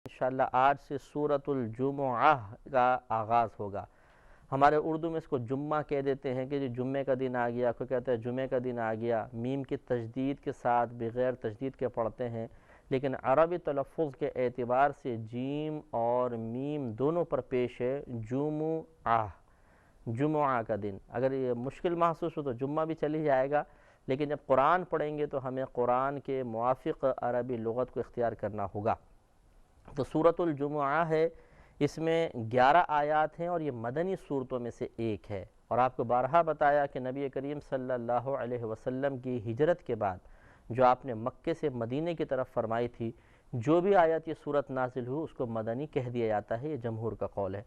انشاءاللہ آج سے سورۃ الجمعہ کا آغاز ہوگا۔ ہمارے اردو میں اس کو جمعہ کہہ دیتے ہیں کہ جی جمعے کا دن آ گیا، کوئی کہتا ہے جمعے کا دن آ گیا، میم کی تجدید کے ساتھ بغیر تجدید کے پڑھتے ہیں، لیکن عربی تلفظ کے اعتبار سے جیم اور میم دونوں پر پیش ہے جمعہ، جمعہ کا دن۔ اگر یہ مشکل محسوس ہو تو جمعہ بھی چلی جائے گا، لیکن جب قرآن پڑھیں گے تو ہمیں قرآن کے موافق عربی لغت کو اختیار کرنا ہوگا۔ تو سورۃ الجمعہ ہے، اس میں 11 آیات ہیں اور یہ مدنی صورتوں میں سے ایک ہے۔ اور آپ کو بارہا بتایا کہ نبی کریم صلی اللہ علیہ وسلم کی ہجرت کے بعد جو آپ نے مکے سے مدینے کی طرف فرمائی تھی، جو بھی آیت یہ صورت نازل ہو اس کو مدنی کہہ دیا جاتا ہے، یہ جمہور کا قول ہے۔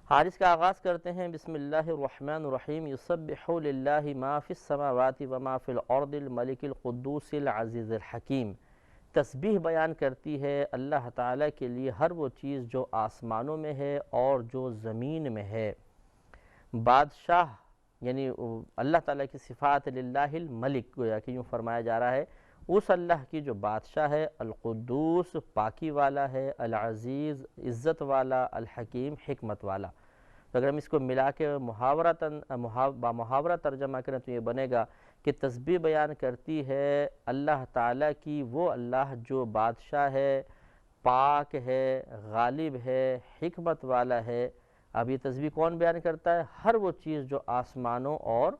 آج اس کا آغاز کرتے ہیں بسم اللہ الرحمن الرحیم۔ یسبح للہ ما فی السماوات وما فی الارض الملک القدوس العزیز الحکیم۔ تسبیح بیان کرتی ہے اللہ تعالیٰ کے لیے ہر وہ چیز جو آسمانوں میں ہے اور جو زمین میں ہے۔ بادشاہ یعنی اللہ تعالیٰ کی صفات للہ الملک، گویا کہ یوں فرمایا جا رہا ہے اس اللہ کی جو بادشاہ ہے، القدوس پاکی والا ہے، العزیز عزت والا، الحکیم حکمت والا۔ تو اگر ہم اس کو ملا کے محاورہ ترجمہ کریں تو یہ بنے گا کہ تسبیح بیان کرتی ہے اللہ تعالیٰ کی وہ اللہ جو بادشاہ ہے، پاک ہے، غالب ہے، حکمت والا ہے۔ اب یہ تسبیح کون بیان کرتا ہے؟ ہر وہ چیز جو آسمانوں اور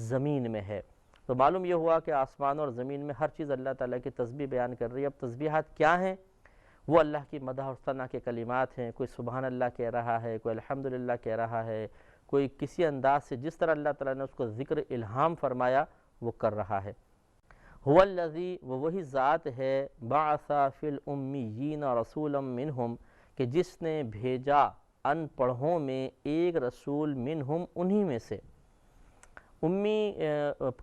زمین میں ہے۔ تو معلوم یہ ہوا کہ آسمانوں اور زمین میں ہر چیز اللہ تعالیٰ کی تسبیح بیان کر رہی ہے۔ اب تسبیحات کیا ہیں؟ وہ اللہ کی مدح اور ثنا کے کلمات ہیں۔ کوئی سبحان اللہ کہہ رہا ہے، کوئی الحمدللہ کہہ رہا ہے، کوئی کسی انداز سے جس طرح اللہ تعالیٰ نے اس کو ذکر الہام فرمایا وہ کر رہا ہے۔ هو الذی، وہ وہی ذات ہے، بعث فی الامیین رسولا منہم، کہ جس نے بھیجا ان پڑھوں میں ایک رسول منہم، انہی میں سے۔ امی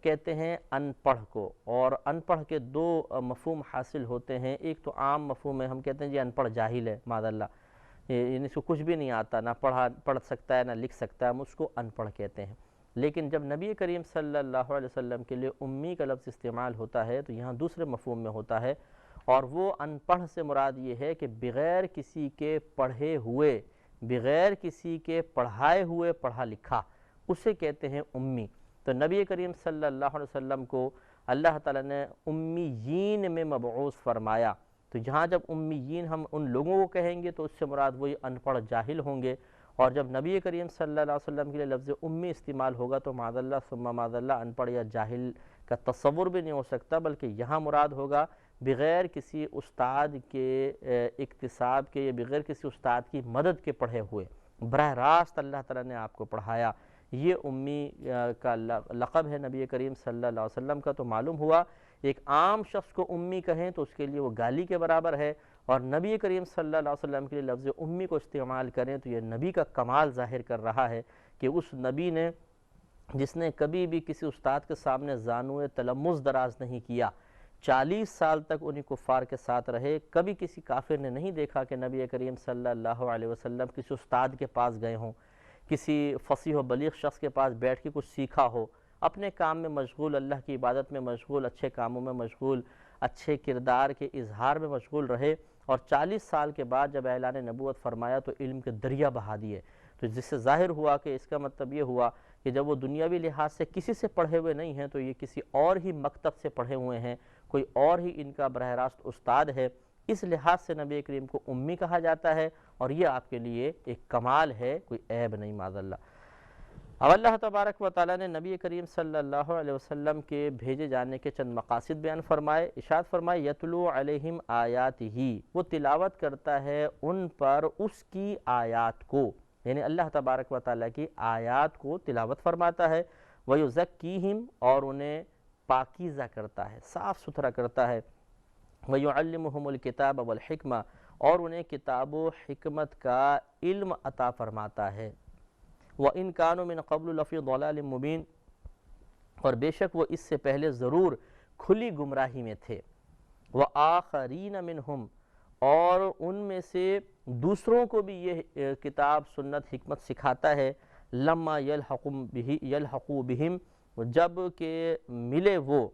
کہتے ہیں ان پڑھ کو، اور ان پڑھ کے دو مفہوم حاصل ہوتے ہیں۔ ایک تو عام مفہوم ہے، ہم کہتے ہیں جی ان پڑھ جاہل ہے معاذ اللہ، یعنی اس کو کچھ بھی نہیں آتا، نہ پڑھ سکتا ہے نہ لکھ سکتا ہے، ہم اس کو ان پڑھ کہتے ہیں۔ لیکن جب نبی کریم صلی اللہ علیہ وسلم کے لیے امی کا لفظ استعمال ہوتا ہے تو یہاں دوسرے مفہوم میں ہوتا ہے، اور وہ ان پڑھ سے مراد یہ ہے کہ بغیر کسی کے پڑھے ہوئے، بغیر کسی کے پڑھائے ہوئے پڑھا لکھا، اسے کہتے ہیں امی۔ تو نبی کریم صلی اللہ علیہ وسلم کو اللہ تعالیٰ نے امیین میں مبعوث فرمایا۔ تو جہاں جب امیین ہم ان لوگوں کو کہیں گے تو اس سے مراد وہی ان پڑھ جاہل ہوں گے، اور جب نبی کریم صلی اللہ علیہ وسلم کے لیے لفظ امی استعمال ہوگا تو معاذ اللہ ثم معاذ اللہ ان پڑھ یا جاہل کا تصور بھی نہیں ہو سکتا، بلکہ یہاں مراد ہوگا بغیر کسی استاد کے اکتساب کے یا بغیر کسی استاد کی مدد کے پڑھے ہوئے، براہ راست اللہ تعالیٰ نے آپ کو پڑھایا۔ یہ امی کا لقب ہے نبی کریم صلی اللہ علیہ وسلم کا۔ تو معلوم ہوا ایک عام شخص کو امی کہیں تو اس کے لیے وہ گالی کے برابر ہے، اور نبی کریم صلی اللہ علیہ وسلم کے لیے لفظ امی کو استعمال کریں تو یہ نبی کا کمال ظاہر کر رہا ہے کہ اس نبی نے جس نے کبھی بھی کسی استاد کے سامنے زانوئے تلمس دراز نہیں کیا، 40 سال تک انہی کفار کے ساتھ رہے، کبھی کسی کافر نے نہیں دیکھا کہ نبی کریم صلی اللہ علیہ وسلم کسی استاد کے پاس گئے ہوں، کسی فصیح و بلیغ شخص کے پاس بیٹھ کے کچھ سیکھا ہو۔ اپنے کام میں مشغول، اللہ کی عبادت میں مشغول، اچھے کاموں میں مشغول، اچھے کردار کے اظہار میں مشغول رہے، اور 40 سال کے بعد جب اعلان نبوت فرمایا تو علم کے دریا بہا دیے۔ تو جس سے ظاہر ہوا کہ اس کا مطلب یہ ہوا کہ جب وہ دنیاوی لحاظ سے کسی سے پڑھے ہوئے نہیں ہیں تو یہ کسی اور ہی مکتب سے پڑھے ہوئے ہیں، کوئی اور ہی ان کا براہ راست استاد ہے۔ اس لحاظ سے نبی کریم کو امی کہا جاتا ہے، اور یہ آپ کے لیے ایک کمال ہے، کوئی عیب نہیں معاذ اللہ۔ اب اللہ تبارک و تعالیٰ نے نبی کریم صلی اللہ علیہ وسلم کے بھیجے جانے کے چند مقاصد بیان فرمائے۔ ارشاد فرمائے یتلو علیہم آیاتہ، وہ تلاوت کرتا ہے ان پر اس کی آیات کو، یعنی اللہ تبارک و تعالیٰ کی آیات کو تلاوت فرماتا ہے۔ ویزکیہم، اور انہیں پاکیزہ کرتا ہے، صاف ستھرا کرتا ہے۔ ویعلمہم الکتاب والحکمہ، اور انہیں کتاب و حکمت کا علم عطا فرماتا ہے۔ وَإِن كَانُوا مِن قَبْلُ لَفِي ضَلَالٍ مُبِينٍ، اور بے شک وہ اس سے پہلے ضرور کھلی گمراہی میں تھے۔ وَآخَرِينَ مِنْهُمْ، اور ان میں سے دوسروں کو بھی یہ کتاب سنت حکمت سکھاتا ہے۔ لَمَّا يَلْحَقُوا بِهِمْ، جب کہ ملے وہ،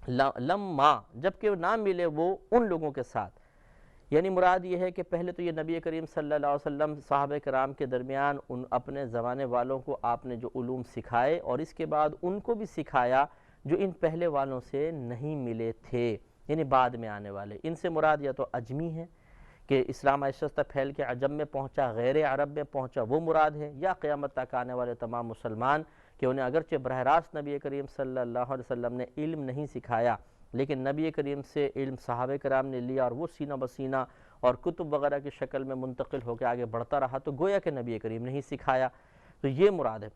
لَمَّا جب کہ نہ ملے وہ ان لوگوں کے ساتھ، یعنی مراد یہ ہے کہ پہلے تو یہ نبی کریم صلی اللہ علیہ وسلم صحابہ کرام کے درمیان اپنے زمانے والوں کو آپ نے جو علوم سکھائے، اور اس کے بعد ان کو بھی سکھایا جو ان پہلے والوں سے نہیں ملے تھے، یعنی بعد میں آنے والے۔ ان سے مراد یا تو اجمی ہے کہ اسلام آہستہ آہستہ پھیل کے عجم میں پہنچا، غیر عرب میں پہنچا، وہ مراد ہے، یا قیامت تک آنے والے تمام مسلمان کہ انہیں اگرچہ براہ راست نبی کریم صلی اللہ علیہ وسلم نے علم نہیں سکھایا، لیکن نبی کریم سے علم صحابہ کرام نے لیا، اور وہ سینہ بسینہ اور کتب وغیرہ کی شکل میں منتقل ہو کے آگے بڑھتا رہا، تو گویا کہ نبی کریم نے ہی سکھایا، تو یہ مراد ہے۔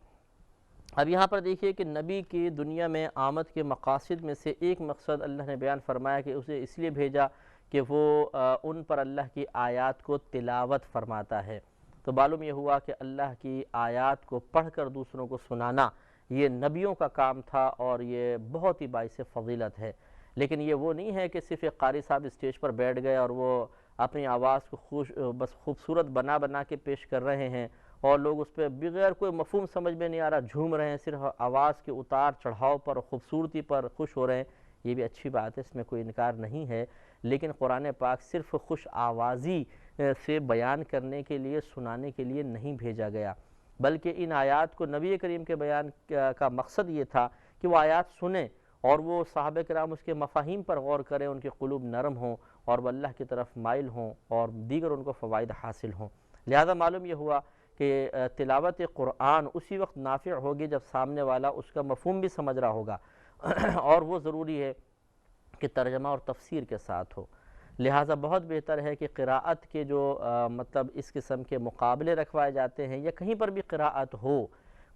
اب یہاں پر دیکھیے کہ نبی کی دنیا میں آمد کے مقاصد میں سے ایک مقصد اللہ نے بیان فرمایا کہ اسے اس لیے بھیجا کہ وہ ان پر اللہ کی آیات کو تلاوت فرماتا ہے۔ تو معلوم یہ ہوا کہ اللہ کی آیات کو پڑھ کر دوسروں کو سنانا یہ نبیوں کا کام تھا، اور یہ بہت ہی باعث فضیلت ہے۔ لیکن یہ وہ نہیں ہے کہ صرف ایک قاری صاحب اسٹیج پر بیٹھ گئے اور وہ اپنی آواز کو بس خوبصورت بنا بنا کے پیش کر رہے ہیں، اور لوگ اس پہ بغیر کوئی مفہوم سمجھ میں نہیں آ رہا جھوم رہے ہیں، صرف آواز کے اتار چڑھاؤ پر، خوبصورتی پر خوش ہو رہے ہیں۔ یہ بھی اچھی بات ہے، اس میں کوئی انکار نہیں ہے، لیکن قرآن پاک صرف خوش آوازی سے بیان کرنے کے لیے، سنانے کے لیے نہیں بھیجا گیا، بلکہ ان آیات کو نبی کریم کے بیان کا مقصد یہ تھا کہ وہ آیات سنیں اور وہ صحابہ کرام اس کے مفاہیم پر غور کریں، ان کے قلوب نرم ہوں اور وہ اللہ کی طرف مائل ہوں اور دیگر ان کو فوائد حاصل ہوں۔ لہذا معلوم یہ ہوا کہ تلاوت قرآن اسی وقت نافع ہوگی جب سامنے والا اس کا مفہوم بھی سمجھ رہا ہوگا اور وہ ضروری ہے کہ ترجمہ اور تفسیر کے ساتھ ہو۔ لہٰذا بہت بہتر ہے کہ قراءت کے جو مطلب اس قسم کے مقابلے رکھوائے جاتے ہیں یا کہیں پر بھی قراءت ہو،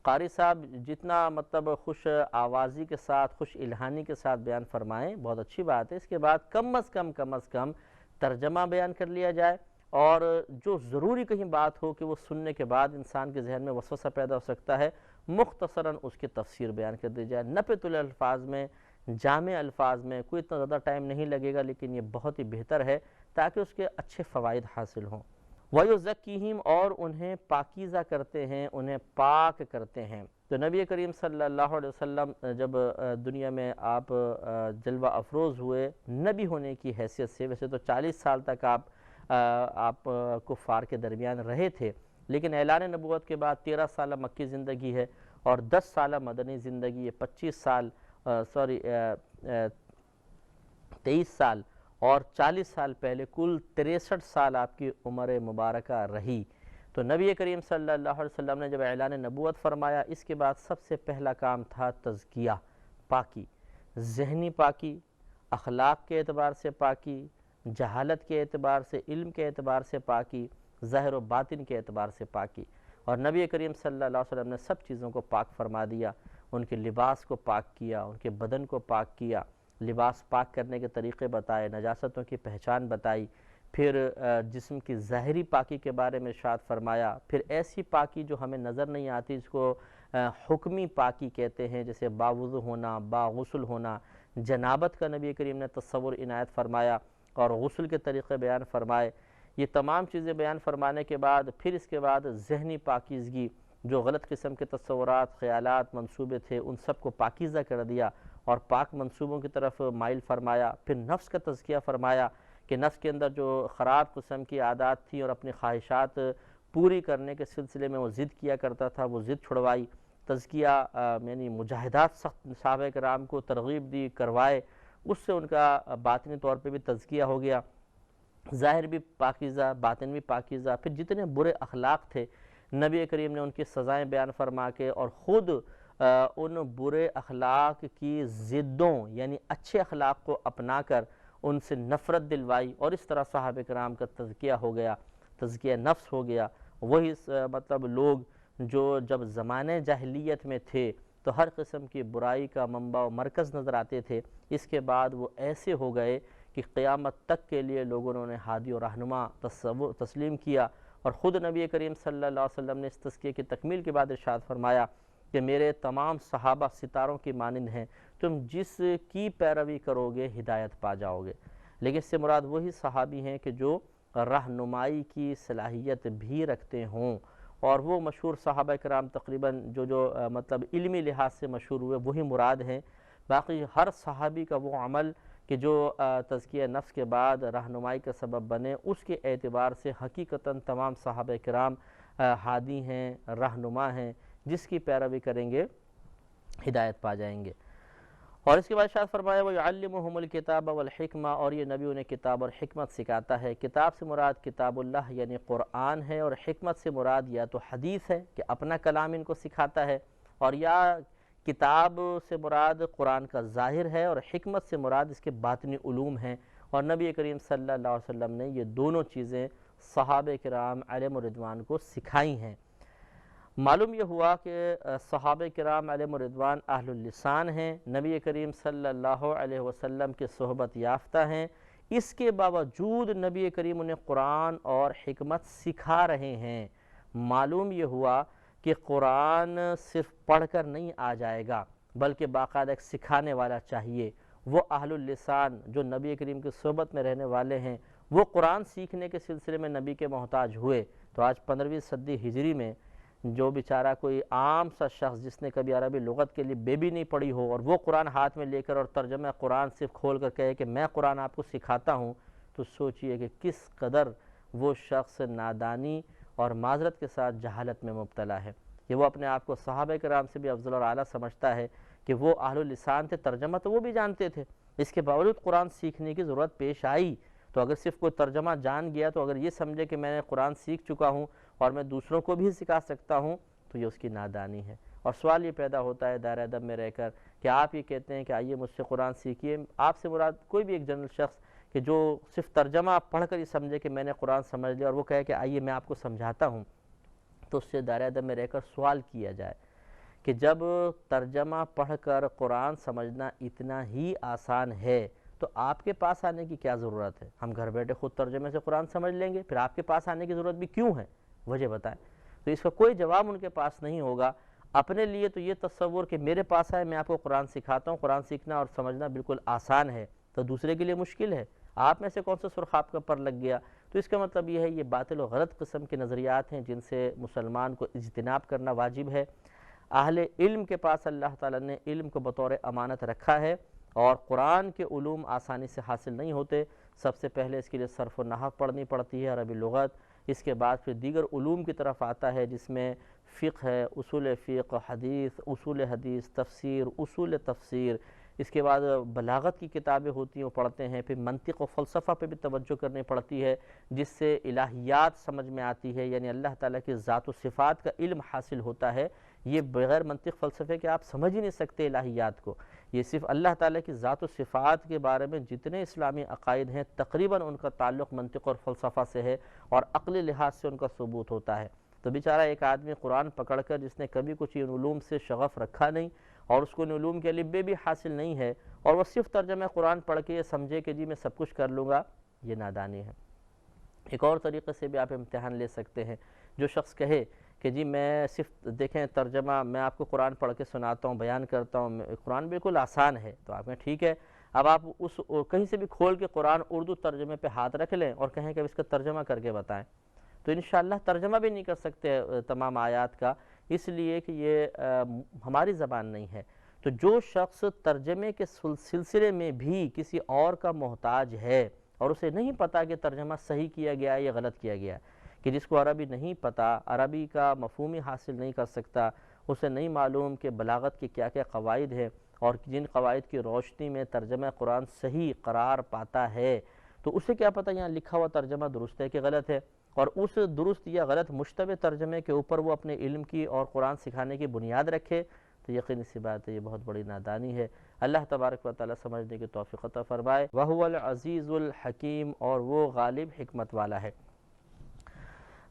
قاری صاحب جتنا مطلب خوش آوازی کے ساتھ، خوش الہانی کے ساتھ بیان فرمائیں بہت اچھی بات ہے، اس کے بعد کم از کم ترجمہ بیان کر لیا جائے، اور جو ضروری کہیں بات ہو کہ وہ سننے کے بعد انسان کے ذہن میں وسوسہ پیدا ہو سکتا ہے، مختصراً اس کی تفسیر بیان کر دی جائے، نپت الفاظ میں، جامع الفاظ میں، کوئی اتنا زیادہ ٹائم نہیں لگے گا، لیکن یہ بہت ہی بہتر ہے تاکہ اس کے اچھے فوائد حاصل ہوں۔ وَيُزَكِّيهِمْ اور انہیں پاکیزہ کرتے ہیں، انہیں پاک کرتے ہیں۔ تو نبی کریم صلی اللہ علیہ وسلم جب دنیا میں آپ جلوہ افروز ہوئے نبی ہونے کی حیثیت سے، ویسے تو 40 سال تک آپ کفار کے درمیان رہے تھے، لیکن اعلان نبوت کے بعد 13 سالہ مکی زندگی ہے اور 10 سالہ مدنی زندگی ہے، 23 سال اور 40 سال پہلے کل 63 سال آپ کی عمر مبارکہ رہی۔ تو نبی کریم صلی اللہ علیہ وسلم نے جب اعلان نبوت فرمایا، اس کے بعد سب سے پہلا کام تھا تزکیہ، پاکی، ذہنی پاکی، اخلاق کے اعتبار سے پاکی، جہالت کے اعتبار سے، علم کے اعتبار سے پاکی، ظاہر و باطن کے اعتبار سے پاکی، اور نبی کریم صلی اللہ علیہ وسلم نے سب چیزوں کو پاک فرما دیا، ان کے لباس کو پاک کیا، ان کے بدن کو پاک کیا، لباس پاک کرنے کے طریقے بتائے، نجاستوں کی پہچان بتائی، پھر جسم کی ظاہری پاکی کے بارے میں ارشاد فرمایا، پھر ایسی پاکی جو ہمیں نظر نہیں آتی، اس کو حکمی پاکی کہتے ہیں، جیسے باوضو ہونا، باغسل ہونا، جنابت کا نبی کریم نے تصور عنایت فرمایا اور غسل کے طریقے بیان فرمائے۔ یہ تمام چیزیں بیان فرمانے کے بعد پھر اس کے بعد ذہنی پاکیزگی، جو غلط قسم کے تصورات، خیالات، منصوبے تھے، ان سب کو پاکیزہ کر دیا اور پاک منصوبوں کی طرف مائل فرمایا۔ پھر نفس کا تزکیہ فرمایا کہ نفس کے اندر جو خراب قسم کی عادات تھیں اور اپنی خواہشات پوری کرنے کے سلسلے میں وہ ضد کیا کرتا تھا، وہ ضد چھڑوائی۔ تزکیہ یعنی مجاہدات سخت صحابہ کرام کو ترغیب دی، کروائے، اس سے ان کا باطنی طور پہ بھی تزکیہ ہو گیا، ظاہر بھی پاکیزہ، باطن بھی پاکیزہ۔ پھر جتنے برے اخلاق تھے نبی کریم نے ان کی سزائیں بیان فرما کے اور خود ان برے اخلاق کی ضدوں یعنی اچھے اخلاق کو اپنا کر ان سے نفرت دلوائی، اور اس طرح صحابہ کرام کا تزکیہ ہو گیا، تزکیہ نفس ہو گیا۔ وہی مطلب لوگ جو جب زمانے جاہلیت میں تھے تو ہر قسم کی برائی کا منبع و مرکز نظر آتے تھے، اس کے بعد وہ ایسے ہو گئے کہ قیامت تک کے لیے لوگوں نے ہادی و رہنما تسلیم کیا، اور خود نبی کریم صلی اللہ علیہ وسلم نے اس تزکیے کی تکمیل کے بعد ارشاد فرمایا کہ میرے تمام صحابہ ستاروں کی مانند ہیں، تم جس کی پیروی کرو گے ہدایت پا جاؤ گے۔ لیکن اس سے مراد وہی صحابی ہیں کہ جو رہنمائی کی صلاحیت بھی رکھتے ہوں، اور وہ مشہور صحابہ کرام تقریباً جو مطلب علمی لحاظ سے مشہور ہوئے وہی مراد ہیں۔ باقی ہر صحابی کا وہ عمل کہ جو تزکیہ نفس کے بعد رہنمائی کا سبب بنے، اس کے اعتبار سے حقیقتاً تمام صحابہ کرام ہادی ہیں، رہنما ہیں، جس کی پیروی کریں گے ہدایت پا جائیں گے۔ اور اس کے بعد ارشاد فرمایا وَيُعَلِّمُهُمُ الْكِتَابَ وَالْحِكْمَةَ، اور یہ نبی انہیں کتاب اور حکمت سکھاتا ہے۔ کتاب سے مراد کتاب اللہ یعنی قرآن ہے، اور حکمت سے مراد یا تو حدیث ہے کہ اپنا کلام ان کو سکھاتا ہے، اور یا کتاب سے مراد قرآن کا ظاہر ہے، اور حکمت سے مراد اس کے باطنی علوم ہیں۔ اور نبی کریم صلی اللہ علیہ وسلم نے یہ دونوں چیزیں صحابہ کرام علیہم الرضوان کو سکھائی ہیں۔ معلوم یہ ہوا کہ صحابہ کرام علیہم الرضوان اہل اللسان ہیں، نبی کریم صلی اللہ علیہ وسلم کے صحبت یافتہ ہیں، اس کے باوجود نبی کریم انہیں قرآن اور حکمت سکھا رہے ہیں۔ معلوم یہ ہوا کہ قرآن صرف پڑھ کر نہیں آ جائے گا، بلکہ باقاعدہ ایک سکھانے والا چاہیے۔ وہ اہل اللسان جو نبی کریم کی صحبت میں رہنے والے ہیں، وہ قرآن سیکھنے کے سلسلے میں نبی کے محتاج ہوئے، تو آج 15ویں صدی ہجری میں جو بیچارہ کوئی عام سا شخص جس نے کبھی عربی لغت کے لیے بھی نہیں پڑھی ہو، اور وہ قرآن ہاتھ میں لے کر اور ترجمہ قرآن صرف کھول کر کہے کہ میں قرآن آپ کو سکھاتا ہوں، تو سوچئے کہ کس قدر وہ شخص نادانی اور معذرت کے ساتھ جہالت میں مبتلا ہے۔ کہ وہ اپنے آپ کو صحابہ کرام سے بھی افضل اور اعلیٰ سمجھتا ہے کہ وہ اہل اللسان تھے، ترجمہ تو وہ بھی جانتے تھے، اس کے باوجود قرآن سیکھنے کی ضرورت پیش آئی، تو اگر صرف کوئی ترجمہ جان گیا تو اگر یہ سمجھے کہ میں نے قرآن سیکھ چکا ہوں اور میں دوسروں کو بھی سکھا سکتا ہوں، تو یہ اس کی نادانی ہے۔ اور سوال یہ پیدا ہوتا ہے دائرہ ادب میں رہ کر کہ آپ یہ کہتے ہیں کہ آئیے مجھ سے قرآن سیکھیے، آپ سے مراد کوئی بھی ایک جنرل شخص کہ جو صرف ترجمہ پڑھ کر یہ سمجھے کہ میں نے قرآن سمجھ لیا، اور وہ کہے کہ آئیے میں آپ کو سمجھاتا ہوں، تو اس سے دائرہ ادب میں رہ کر سوال کیا جائے کہ جب ترجمہ پڑھ کر قرآن سمجھنا اتنا ہی آسان ہے تو آپ کے پاس آنے کی کیا ضرورت ہے؟ ہم گھر بیٹھے خود ترجمے سے قرآن سمجھ لیں گے، پھر آپ کے پاس آنے کی ضرورت بھی کیوں ہے؟ وجہ بتائیں۔ تو اس کا کوئی جواب ان کے پاس نہیں ہوگا۔ اپنے لیے تو یہ تصور کہ میرے پاس آئے، میں آپ کو قرآن سکھاتا ہوں، قرآن سیکھنا اور سمجھنا بالکل آسان ہے، تو دوسرے کے لیے مشکل ہے۔ آپ میں سے کون سا سرخ آپ کا پر لگ گیا؟ تو اس کا مطلب یہ ہے یہ باطل و غلط قسم کے نظریات ہیں جن سے مسلمان کو اجتناب کرنا واجب ہے۔ اہل علم کے پاس اللہ تعالیٰ نے علم کو بطور امانت رکھا ہے، اور قرآن کے علوم آسانی سے حاصل نہیں ہوتے۔ سب سے پہلے اس کے لیے صرف و نحو پڑھنی پڑتی ہے، عربی لغت، اس کے بعد پھر دیگر علوم کی طرف آتا ہے جس میں فقہ ہے، اصول فقہ، حدیث، اصول حدیث، تفسیر، اصول تفسیر، اس کے بعد بلاغت کی کتابیں ہوتی ہیں وہ پڑھتے ہیں، پھر منطق و فلسفہ پہ بھی توجہ کرنی پڑتی ہے جس سے الہیات سمجھ میں آتی ہے، یعنی اللہ تعالیٰ کی ذات و صفات کا علم حاصل ہوتا ہے۔ یہ بغیر منطق فلسفے کے آپ سمجھ ہی نہیں سکتے الہیات کو۔ یہ صرف اللہ تعالیٰ کی ذات و صفات کے بارے میں جتنے اسلامی عقائد ہیں تقریباً ان کا تعلق منطق اور فلسفہ سے ہے، اور عقلی لحاظ سے ان کا ثبوت ہوتا ہے۔ تو بیچارہ ایک آدمی قرآن پکڑ کر جس نے کبھی کچھ ان علوم سے شغف رکھا نہیں، اور اس کو ان علوم کے الف بھی حاصل نہیں ہے، اور وہ صرف ترجمہ قرآن پڑھ کے یہ سمجھے کہ جی میں سب کچھ کر لوں گا، یہ نادانی ہے۔ ایک اور طریقے سے بھی آپ امتحان لے سکتے ہیں۔ جو شخص کہے کہ جی میں صرف دیکھیں ترجمہ میں آپ کو قرآن پڑھ کے سناتا ہوں، بیان کرتا ہوں، قرآن بالکل آسان ہے، تو آپ کہیں ٹھیک ہے، اب آپ اس کہیں سے بھی کھول کے قرآن اردو ترجمے پہ ہاتھ رکھ لیں اور کہیں کہ اب اس کا ترجمہ کر کے بتائیں، تو انشاءاللہ ترجمہ بھی نہیں کر سکتے تمام آیات کا، اس لیے کہ یہ ہماری زبان نہیں ہے۔ تو جو شخص ترجمے کے سلسلے میں بھی کسی اور کا محتاج ہے اور اسے نہیں پتا کہ ترجمہ صحیح کیا گیا ہے یا غلط کیا گیا ہے، کہ جس کو عربی نہیں پتا، عربی کا مفہومی حاصل نہیں کر سکتا، اسے نہیں معلوم کہ بلاغت کے کیا کیا قواعد ہیں اور جن قواعد کی روشنی میں ترجمہ قرآن صحیح قرار پاتا ہے، تو اسے کیا پتہ یہاں لکھا ہوا ترجمہ درست ہے کہ غلط ہے، اور اس درست یا غلط مشتبہ ترجمے کے اوپر وہ اپنے علم کی اور قرآن سکھانے کی بنیاد رکھے، تو یقینی سی بات ہے یہ بہت بڑی نادانی ہے۔ اللہ تبارک و تعالیٰ سمجھنے کی توفیق عطا فرمائے۔ وَهُوَ الْعَزِيزُ الْحَكِيمُ، اور وہ غالب حکمت والا ہے۔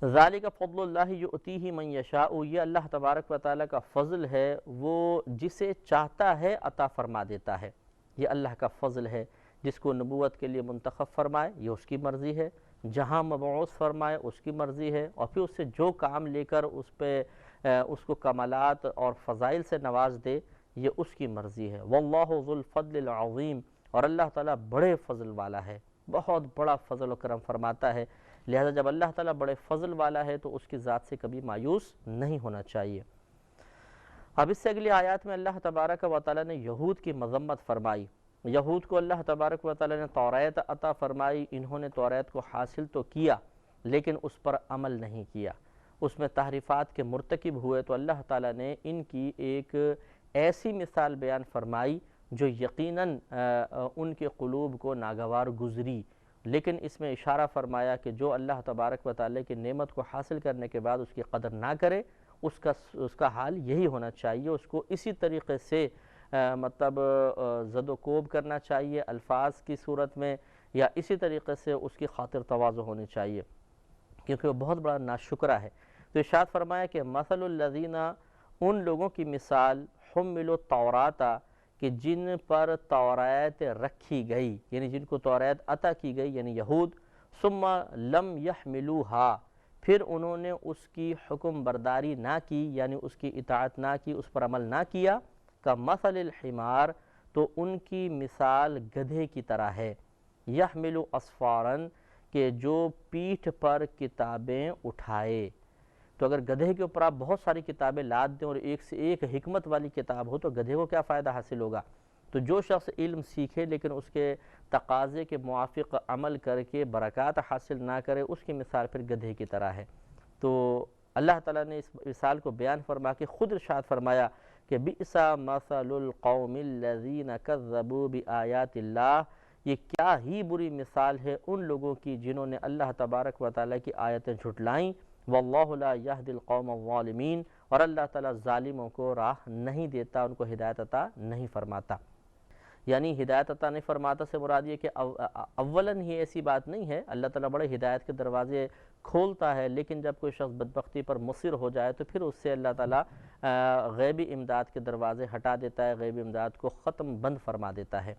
ذَلِكَ فَضْلُ اللَّهِ يُؤْتِيهِ مَن يَشَاءُ، یہ اللہ تبارک و تعالیٰ کا فضل ہے، وہ جسے چاہتا ہے عطا فرما دیتا ہے۔ یہ اللہ کا فضل ہے، جس کو نبوت کے لیے منتخب فرمائے یہ اس کی مرضی ہے، جہاں مبعوث فرمائے اس کی مرضی ہے، اور پھر اس سے جو کام لے کر اس کو کمالات اور فضائل سے نواز دے یہ اس کی مرضی ہے۔ وَاللَّهُ ذُو الْفَضْلِ الْعَظِيمِ، اور اللہ تعالیٰ بڑے فضل والا ہے، بہت بڑا فضل و کرم فرماتا ہے، لہذا جب اللہ تعالیٰ بڑے فضل والا ہے تو اس کی ذات سے کبھی مایوس نہیں ہونا چاہیے۔ اب اس سے اگلی آیات میں اللہ تبارک و تعالیٰ نے یہود کی مذمت فرمائی۔ یہود کو اللہ تبارک و تعالی نے توریت عطا فرمائی، انہوں نے توریت کو حاصل تو کیا لیکن اس پر عمل نہیں کیا، اس میں تحریفات کے مرتکب ہوئے، تو اللہ تعالیٰ نے ان کی ایک ایسی مثال بیان فرمائی جو یقیناً ان کے قلوب کو ناگوار گزری، لیکن اس میں اشارہ فرمایا کہ جو اللہ تبارک و تعالیٰ کی نعمت کو حاصل کرنے کے بعد اس کی قدر نہ کرے، اس کا حال یہی ہونا چاہیے، اس کو اسی طریقے سے مطلب زد و کوب کرنا چاہیے الفاظ کی صورت میں، یا اسی طریقے سے اس کی خاطر تواضع ہونی چاہیے، کیونکہ وہ بہت بڑا ناشکرہ ہے۔ تو ارشاد فرمایا کہ مثل الذین، ان لوگوں کی مثال، حملوا التوراۃ، کہ جن پر توریت رکھی گئی، یعنی جن کو توریت عطا کی گئی، یعنی یہود، ثم لم یحملوها، پھر انہوں نے اس کی حکم برداری نہ کی، یعنی اس کی اطاعت نہ کی، اس پر عمل نہ کیا، کمثل الحمار، تو ان کی مثال گدھے کی طرح ہے، یحمل اسفارا، کہ جو پیٹھ پر کتابیں اٹھائے۔ تو اگر گدھے کے اوپر آپ بہت ساری کتابیں لاد دیں اور ایک سے ایک حکمت والی کتاب ہو تو گدھے کو کیا فائدہ حاصل ہوگا؟ تو جو شخص علم سیکھے لیکن اس کے تقاضے کے موافق عمل کر کے برکات حاصل نہ کرے، اس کی مثال پھر گدھے کی طرح ہے۔ تو اللہ تعالیٰ نے اس مثال کو بیان فرما کے خود ارشاد فرمایا کہ بئس مثل القوم الذین کذبوا بآیات اللہ، یہ کیا ہی بری مثال ہے ان لوگوں کی جنہوں نے اللہ تبارک و تعالیٰ کی آیتیں جھٹلائیں، واللہ لا یہدی القوم الظالمین، اور اللہ تعالیٰ ظالموں کو راہ نہیں دیتا، ان کو ہدایت عطا نہیں فرماتا۔ یعنی ہدایت عطا نہیں فرماتا سے مراد یہ کہ اولاً ہی ایسی بات نہیں ہے، اللہ تعالیٰ بڑے ہدایت کے دروازے کھولتا ہے، لیکن جب کوئی شخص بدبختی پر مصر ہو جائے تو پھر اس سے اللہ تعالیٰ غیبی امداد کے دروازے ہٹا دیتا ہے، غیبی امداد کو ختم بند فرما دیتا ہے۔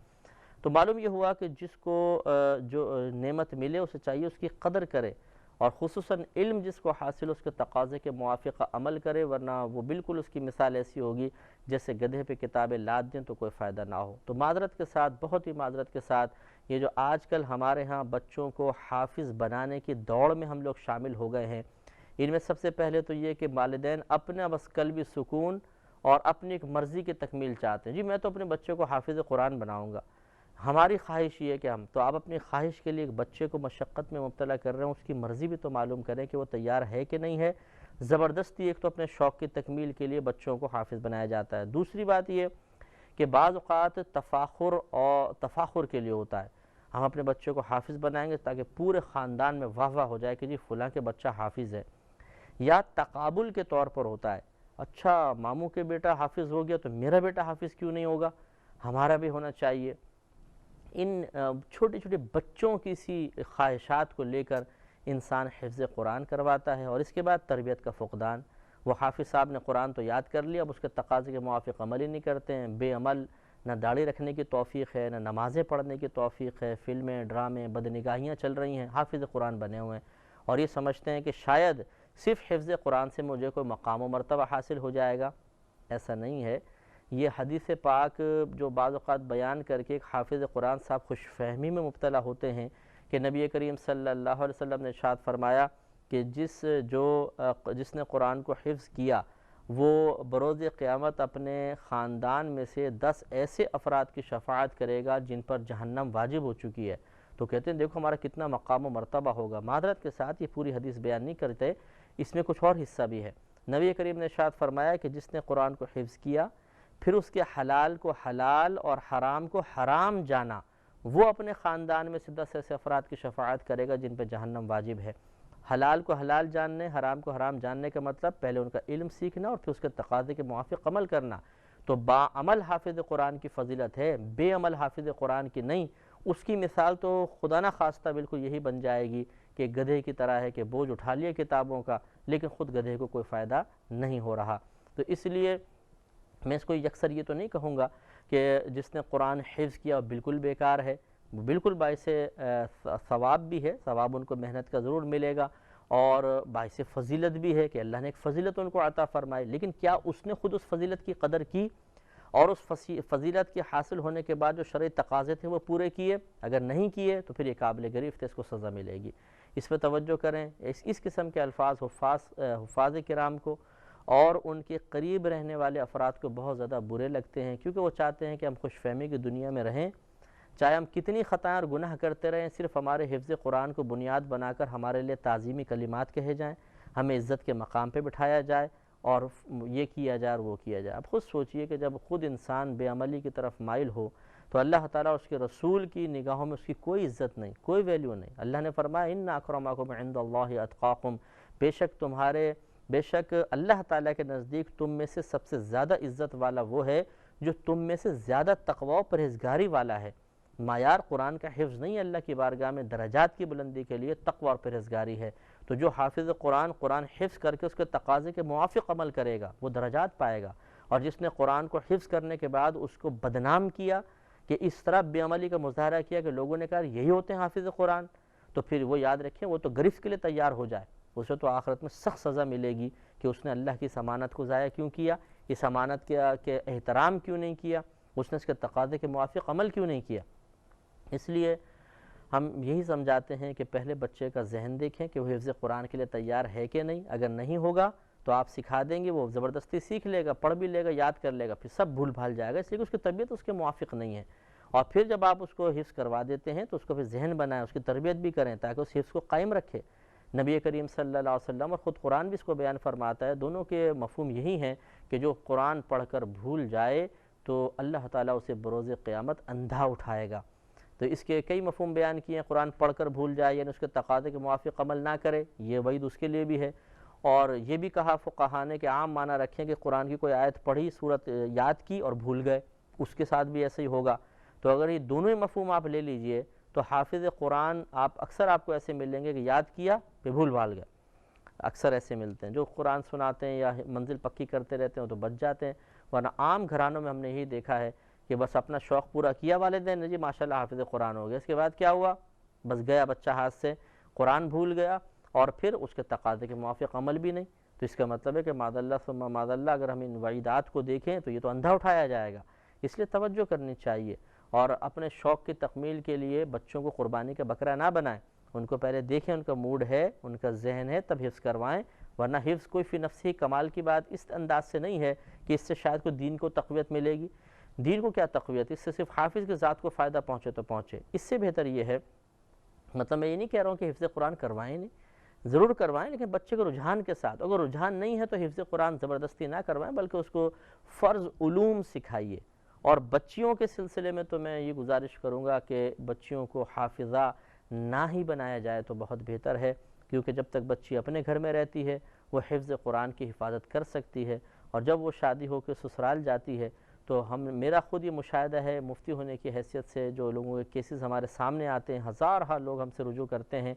تو معلوم یہ ہوا کہ جس کو جو نعمت ملے اسے چاہیے اس کی قدر کرے، اور خصوصاً علم جس کو حاصل اس کے تقاضے کے موافق عمل کرے، ورنہ وہ بالکل اس کی مثال ایسی ہوگی جیسے گدھے پہ کتابیں لاد دیں تو کوئی فائدہ نہ ہو۔ تو معذرت کے ساتھ، بہت ہی معذرت کے ساتھ، یہ جو آج کل ہمارے ہاں بچوں کو حافظ بنانے کی دوڑ میں ہم لوگ شامل ہو گئے ہیں، ان میں سب سے پہلے تو یہ کہ والدین اپنا بس قلبی سکون اور اپنی ایک مرضی کی تکمیل چاہتے ہیں، جی میں تو اپنے بچے کو حافظ قرآن بناؤں گا، ہماری خواہش یہ ہے کہ تو آپ اپنی خواہش کے لیے ایک بچے کو مشقت میں مبتلا کر رہے ہیں، اس کی مرضی بھی تو معلوم کریں کہ وہ تیار ہے کہ نہیں ہے۔ زبردستی ایک تو اپنے شوق کی تکمیل کے لیے بچوں کو حافظ بنایا جاتا ہے، دوسری بات یہ کہ بعض اوقات تفاخر کے لیے ہوتا ہے، ہم اپنے بچے کو حافظ بنائیں گے تاکہ پورے خاندان میں واہ واہ ہو جائے کہ جی فلاں کے بچہ حافظ ہے، یا تقابل کے طور پر ہوتا ہے، اچھا ماموں کے بیٹا حافظ ہو گیا تو میرا بیٹا حافظ کیوں نہیں ہوگا، ہمارا بھی ہونا چاہیے۔ ان چھوٹے چھوٹے بچوں کی سی خواہشات کو لے کر انسان حفظ قرآن کرواتا ہے، اور اس کے بعد تربیت کا فقدان، وہ حافظ صاحب نے قرآن تو یاد کر لیا، اب اس کے تقاضے کے موافق عمل ہی نہیں کرتے ہیں، بے عمل، نہ داڑھی رکھنے کی توفیق ہے، نہ نمازیں پڑھنے کی توفیق ہے، فلمیں، ڈرامے، بدنگاہیاں چل رہی ہیں، حافظ قرآن بنے ہوئے ہیں، اور یہ سمجھتے ہیں کہ شاید صرف حفظ قرآن سے مجھے کوئی مقام و مرتبہ حاصل ہو جائے گا۔ ایسا نہیں ہے۔ یہ حدیث پاک جو بعض اوقات بیان کر کے ایک حافظ قرآن صاحب خوش فہمی میں مبتلا ہوتے ہیں کہ نبی کریم صلی اللہ علیہ وسلم نے ارشاد فرمایا کہ جس نے قرآن کو حفظ کیا وہ بروز قیامت اپنے خاندان میں سے 10 ایسے افراد کی شفاعت کرے گا جن پر جہنم واجب ہو چکی ہے۔ تو کہتے ہیں دیکھو ہمارا کتنا مقام و مرتبہ ہوگا۔ معذرت کے ساتھ یہ پوری حدیث بیان نہیں کرتے، اس میں کچھ اور حصہ بھی ہے۔ نبی کریم نے ارشاد فرمایا کہ جس نے قرآن کو حفظ کیا پھر اس کے حلال کو حلال اور حرام کو حرام جانا، وہ اپنے خاندان میں سے 10 ایسے افراد کی شفاعت کرے گا جن پہ جہنم واجب ہے۔ حلال کو حلال جاننے، حرام کو حرام جاننے کا مطلب پہلے ان کا علم سیکھنا اور پھر اس کے تقاضے کے موافق عمل کرنا۔ تو با عمل حافظ قرآن کی فضیلت ہے، بے عمل حافظ قرآن کی نہیں۔ اس کی مثال تو خدا نہ خواستہ بالکل یہی بن جائے گی کہ گدھے کی طرح ہے کہ بوجھ اٹھا لیا کتابوں کا لیکن خود گدھے کو کوئی فائدہ نہیں ہو رہا۔ تو اس لیے میں اس کو یکسر یہ تو نہیں کہوں گا کہ جس نے قرآن حفظ کیا وہ بالکل بیکار ہے، وہ بالکل باعث ثواب بھی ہے، ثواب ان کو محنت کا ضرور ملے گا، اور باعث فضیلت بھی ہے کہ اللہ نے ایک فضیلت ان کو عطا فرمائی، لیکن کیا اس نے خود اس فضیلت کی قدر کی اور اس فضیلت کے حاصل ہونے کے بعد جو شرعی تقاضے تھے وہ پورے کیے؟ اگر نہیں کیے تو پھر یہ قابل گرفت ہے، اس کو سزا ملے گی۔ اس پہ توجہ کریں۔ اس قسم کے الفاظ حفاظ کرام کو اور ان کے قریب رہنے والے افراد کو بہت زیادہ برے لگتے ہیں، کیونکہ وہ چاہتے ہیں کہ ہم خوش فہمی کی دنیا میں رہیں چاہے ہم کتنی خطائیں اور گناہ کرتے رہیں، صرف ہمارے حفظ قرآن کو بنیاد بنا کر ہمارے لیے تعظیمی کلمات کہے جائیں، ہمیں عزت کے مقام پہ بٹھایا جائے اور یہ کیا جائے اور وہ کیا جائے۔ اب خود سوچئے کہ جب خود انسان بے عملی کی طرف مائل ہو تو اللہ تعالیٰ اس کے رسول کی نگاہوں میں اس کی کوئی عزت نہیں، کوئی ویلیو نہیں۔ اللہ نے فرمایا ان اکرمکم عند اللہ اتقاکم، بے شک اللہ تعالیٰ کے نزدیک تم میں سے سب سے زیادہ عزت والا وہ ہے جو تم میں سے زیادہ تقوی و پرہیزگاری والا ہے۔ معیار قرآن کا حفظ نہیں، اللہ کی بارگاہ میں درجات کی بلندی کے لیے تقوی اور پرہیزگاری ہے۔ تو جو حافظ قرآن حفظ کر کے اس کے تقاضے کے موافق عمل کرے گا وہ درجات پائے گا، اور جس نے قرآن کو حفظ کرنے کے بعد اس کو بدنام کیا کہ اس طرح بے عملی کا مظاہرہ کیا کہ لوگوں نے کہا یہی ہوتے ہیں حافظ قرآن، تو پھر وہ یاد رکھیں وہ تو گرفت کے لیے تیار ہو جائے، اسے تو آخرت میں سخت سزا ملے گی کہ اس نے اللہ کی اس امانت کو ضائع کیوں کیا، اس امانت کے احترام کیوں نہیں کیا، اس نے اس کے تقاضے کے موافق عمل کیوں نہیں کیا۔ اس لیے ہم یہی سمجھاتے ہیں کہ پہلے بچے کا ذہن دیکھیں کہ وہ حفظ قرآن کے لیے تیار ہے کہ نہیں، اگر نہیں ہوگا تو آپ سکھا دیں گے، وہ زبردستی سیکھ لے گا، پڑھ بھی لے گا، یاد کر لے گا، پھر سب بھول بھال جائے گا، اس لیے کہ اس کی طبیعت اس کے موافق نہیں ہے۔ اور پھر جب آپ اس کو حفظ کروا دیتے ہیں تو اس کو پھر ذہن بنائیں، اس کی تربیت بھی کریں تاکہ اس حفظ کو قائم رکھے۔ نبی کریم صلی اللہ علیہ وسلم اور خود قرآن بھی اس کو بیان فرماتا ہے، دونوں کے مفہوم یہی ہیں کہ جو قرآن پڑھ کر بھول جائے تو اللہ تعالیٰ اسے بروز قیامت اندھا اٹھائے گا۔ تو اس کے کئی مفہوم بیان کیے ہیں، قرآن پڑھ کر بھول جائے یعنی اس کے تقاضے کے موافق عمل نہ کرے، یہ وعید اس کے لیے بھی ہے۔ اور یہ بھی کہا فقہاء نے کہ عام معنی رکھیں کہ قرآن کی کوئی آیت پڑھی، سورت یاد کی اور بھول گئے، اس کے ساتھ بھی ایسے ہی ہوگا۔ تو اگر یہ دونوں ہی مفہوم آپ لے لیجئے تو حافظ قرآن اکثر آپ کو ایسے ملیں گے کہ یاد کیا پھر بھول بھال گئے، اکثر ایسے ملتے ہیں۔ جو قرآن سناتے ہیں یا منزل پکی کرتے رہتے ہیں تو بچ جاتے ہیں، ورنہ عام گھرانوں میں ہم نے یہی دیکھا ہے کہ بس اپنا شوق پورا کیا والدین نے، جی ماشاءاللہ حافظ قرآن ہو گیا، اس کے بعد کیا ہوا، بس گیا بچہ ہاتھ سے، قرآن بھول گیا اور پھر اس کے تقاضے کے موافق عمل بھی نہیں۔ تو اس کا مطلب ہے کہ معاذ اللہ ثم معاذ اللہ اگر ہم ان وعیدات کو دیکھیں تو یہ تو اندھا اٹھایا جائے گا۔ اس لیے توجہ کرنی چاہیے، اور اپنے شوق کی تکمیل کے لیے بچوں کو قربانی کا بکرا نہ بنائیں، ان کو پہلے دیکھیں ان کا موڈ ہے، ان کا ذہن ہے، تب حفظ کروائیں، ورنہ حفظ کوئی فی نفسی کمال کی بات اس انداز سے نہیں ہے کہ اس سے شاید کوئی دین کو تقویت ملے گی۔ دین کو کیا تقویت، اس سے صرف حافظ کی ذات کو فائدہ پہنچے تو پہنچے۔ اس سے بہتر یہ ہے، مطلب میں یہ نہیں کہہ رہا ہوں کہ حفظ قرآن کروائیں نہیں، ضرور کروائیں، لیکن بچے کو رجحان کے ساتھ، اگر رجحان نہیں ہے تو حفظ قرآن زبردستی نہ کروائیں بلکہ اس کو فرض علوم سکھائیے۔ اور بچیوں کے سلسلے میں تو میں یہ گزارش کروں گا کہ بچیوں کو حافظہ نہ ہی بنایا جائے تو بہت بہتر ہے، کیونکہ جب تک بچی اپنے گھر میں رہتی ہے وہ حفظ قرآن کی حفاظت کر سکتی ہے، اور جب وہ شادی ہو کے سسرال جاتی ہے تو میرا خود یہ مشاہدہ ہے مفتی ہونے کی حیثیت سے، جو لوگوں کے کیسز ہمارے سامنے آتے ہیں، ہزارہ لوگ ہم سے رجوع کرتے ہیں،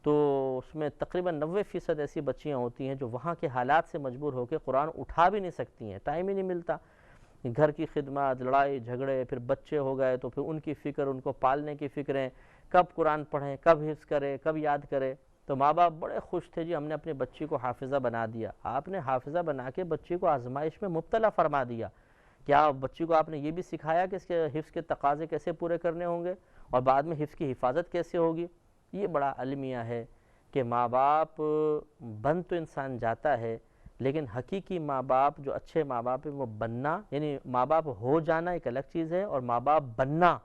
تو اس میں تقریباً 90% ایسی بچیاں ہوتی ہیں جو وہاں کے حالات سے مجبور ہو کے قرآن اٹھا بھی نہیں سکتی ہیں، ٹائم ہی نہیں ملتا، گھر کی خدمات، لڑائی جھگڑے، پھر بچے ہو گئے تو پھر ان کی فکر، ان کو پالنے کی فکریں، کب قرآن پڑھیں، کب حفظ کرے، کب یاد کرے۔ تو ماں باپ بڑے خوش تھے، جی ہم نے اپنی بچی کو حافظہ بنا دیا۔ آپ نے حافظہ بنا کے بچی کو آزمائش میں مبتلا فرما دیا۔ کیا بچی کو آپ نے یہ بھی سکھایا کہ اس کے حفظ کے تقاضے کیسے پورے کرنے ہوں گے اور بعد میں حفظ کی حفاظت کیسے ہوگی؟ یہ بڑا المیہ ہے کہ ماں باپ بن تو انسان جاتا ہے، لیکن حقیقی ماں باپ جو اچھے ماں باپ ہیں وہ بننا، یعنی ماں باپ ہو جانا ایک الگ چیز ہے اور ماں باپ بننا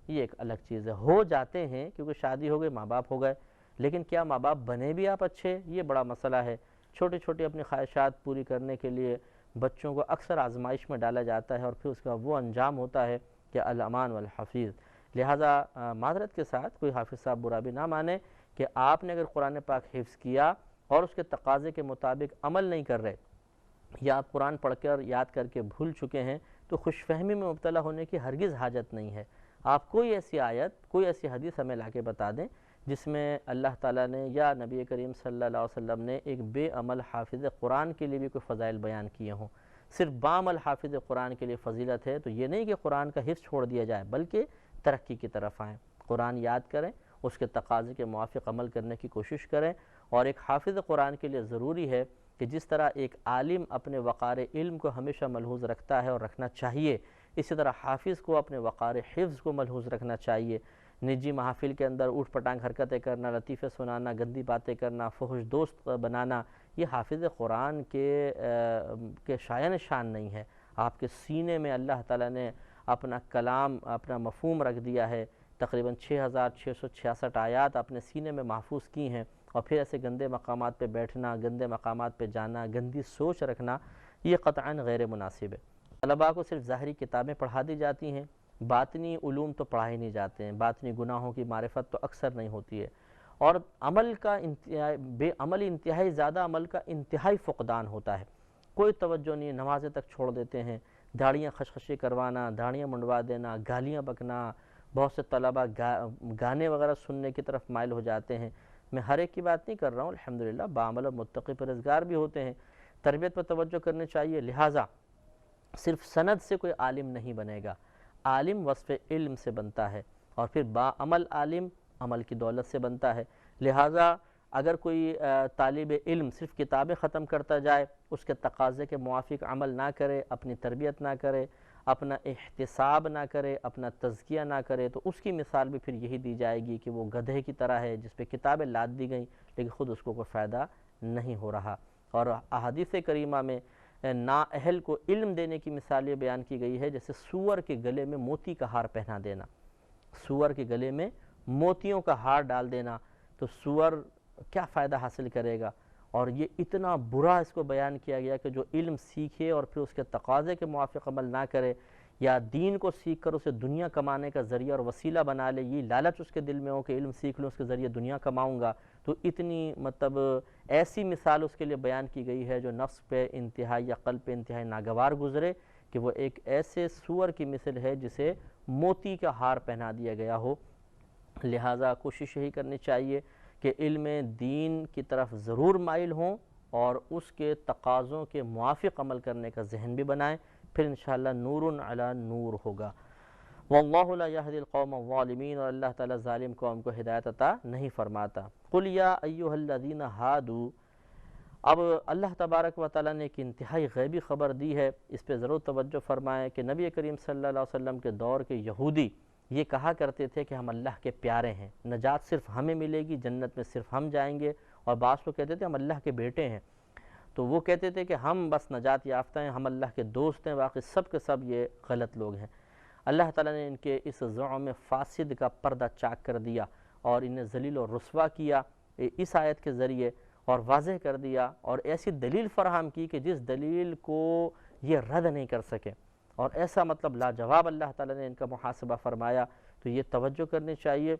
یہ ایک الگ چیز ہے۔ ہو جاتے ہیں کیونکہ شادی ہو گئی، ماں باپ ہو گئے، لیکن کیا ماں باپ بنے بھی آپ اچھے؟ یہ بڑا مسئلہ ہے۔ چھوٹی چھوٹی اپنی خواہشات پوری کرنے کے لیے بچوں کو اکثر آزمائش میں ڈالا جاتا ہے اور پھر اس کا وہ انجام ہوتا ہے کہ الامان والحفیظ۔ لہٰذا معذرت کے ساتھ کوئی حافظ صاحب برا بھی نہ مانے کہ آپ نے اگر قرآن پاک حفظ کیا اور اس کے تقاضے کے مطابق عمل نہیں کر رہے، یا آپ قرآن پڑھ کر یاد کر کے بھول چکے ہیں، تو خوش فہمی میں مبتلا ہونے کی ہرگز حاجت نہیں ہے۔ آپ کوئی ایسی آیت، کوئی ایسی حدیث ہمیں لا کے بتا دیں جس میں اللہ تعالیٰ نے یا نبی کریم صلی اللہ علیہ وسلم نے ایک بے عمل حافظ قرآن کے لیے بھی کوئی فضائل بیان کیے ہوں۔ صرف بعمل حافظ قرآن کے لیے فضیلت ہے تو یہ نہیں کہ قرآن کا حفظ چھوڑ دیا جائے، بلکہ ترقی کی طرف آئیں، قرآن یاد کریں، اس کے تقاضے کے موافق عمل کرنے کی کوشش کریں۔ اور ایک حافظ قرآن کے لیے ضروری ہے کہ جس طرح ایک عالم اپنے وقار علم کو ہمیشہ ملحوظ رکھتا ہے اور رکھنا چاہیے، اسی طرح حافظ کو اپنے وقار حفظ کو ملحوظ رکھنا چاہیے۔ نجی محافل کے اندر اوٹ پٹانگ حرکتیں کرنا، لطیفے سنانا، گندی باتیں کرنا، فحش دوست بنانا، یہ حافظ قرآن کے شایان شان نہیں ہے۔ آپ کے سینے میں اللہ تعالیٰ نے اپنا کلام، اپنا مفہوم رکھ دیا ہے تقریباً 6666 آیات اپنے سینے میں محفوظ کی ہیں، اور پھر ایسے گندے مقامات پہ بیٹھنا، گندے مقامات پہ جانا، گندی سوچ رکھنا، یہ قطعاً غیر مناسب ہے۔ طلباء کو صرف ظاہری کتابیں پڑھا دی جاتی ہیں، باطنی علوم تو پڑھائے نہیں جاتے ہیں، باطنی گناہوں کی معرفت تو اکثر نہیں ہوتی ہے، اور انتہائی زیادہ عمل کا انتہائی فقدان ہوتا ہے۔ کوئی توجہ نہیں، نمازیں تک چھوڑ دیتے ہیں، داڑیاں خشخشی کروانا، داڑیاں منڈوا دینا، گالیاں بکنا، بہت سے طلباء گانے وغیرہ سننے کی طرف مائل ہو جاتے ہیں۔ میں ہر ایک کی بات نہیں کر رہا ہوں، الحمدللہ باعمل اور متقی پرہیزگار بھی ہوتے ہیں، تربیت پر توجہ کرنی چاہیے۔ لہٰذا صرف سند سے کوئی عالم نہیں بنے گا، عالم وصف علم سے بنتا ہے، اور پھر باعمل عالم عمل کی دولت سے بنتا ہے۔ لہٰذا اگر کوئی طالب علم صرف کتابیں ختم کرتا جائے، اس کے تقاضے کے موافق عمل نہ کرے، اپنی تربیت نہ کرے، اپنا احتساب نہ کرے، اپنا تزکیہ نہ کرے، تو اس کی مثال بھی پھر یہی دی جائے گی کہ وہ گدھے کی طرح ہے جس پہ کتابیں لاد دی گئیں لیکن خود اس کو کوئی فائدہ نہیں ہو رہا۔ اور احادیث کریمہ میں نااہل کو علم دینے کی مثال یہ بیان کی گئی ہے جیسے سور کے گلے میں موتی کا ہار پہنا دینا، سور کے گلے میں موتیوں کا ہار ڈال دینا، تو سور کیا فائدہ حاصل کرے گا؟ اور یہ اتنا برا اس کو بیان کیا گیا کہ جو علم سیکھے اور پھر اس کے تقاضے کے موافق عمل نہ کرے، یا دین کو سیکھ کر اسے دنیا کمانے کا ذریعہ اور وسیلہ بنا لے، یہ لالچ اس کے دل میں ہو کہ علم سیکھ لوں اس کے ذریعے دنیا کماؤں گا، تو اتنی ایسی مثال اس کے لیے بیان کی گئی ہے جو نفس پہ انتہائی یا قلب پہ انتہائی ناگوار گزرے، کہ وہ ایک ایسے سور کی مثل ہے جسے موتی کا ہار پہنا دیا گیا ہو۔ لہٰذا کوشش یہی کرنی چاہیے کہ علم دین کی طرف ضرور مائل ہوں اور اس کے تقاضوں کے موافق عمل کرنے کا ذہن بھی بنائیں، پھر انشاءاللہ نور علی نور ہوگا۔ واللہ لا یہدی القوم الظالمین، اور اللہ تعالیٰ ظالم قوم کو ہدایت عطا نہیں فرماتا۔ قل یا ایھا الذین ہادوا، اب اللہ تبارک و تعالیٰ نے ایک انتہائی غیبی خبر دی ہے، اس پہ ضرور توجہ فرمائیں کہ نبی کریم صلی اللہ علیہ وسلم کے دور کے یہودی یہ کہا کرتے تھے کہ ہم اللہ کے پیارے ہیں، نجات صرف ہمیں ملے گی، جنت میں صرف ہم جائیں گے، اور بعض لوگ کہتے تھے ہم اللہ کے بیٹے ہیں، تو وہ کہتے تھے کہ ہم بس نجات یافتہ ہیں، ہم اللہ کے دوست ہیں، واقعی سب کے سب یہ غلط لوگ ہیں۔ اللہ تعالیٰ نے ان کے اس زعم فاسد کا پردہ چاک کر دیا اور انہیں ذلیل و رسوا کیا اس آیت کے ذریعے، اور واضح کر دیا اور ایسی دلیل فراہم کی کہ جس دلیل کو یہ رد نہیں کر سکے، اور ایسا لاجواب اللہ تعالیٰ نے ان کا محاسبہ فرمایا۔ تو یہ توجہ کرنی چاہیے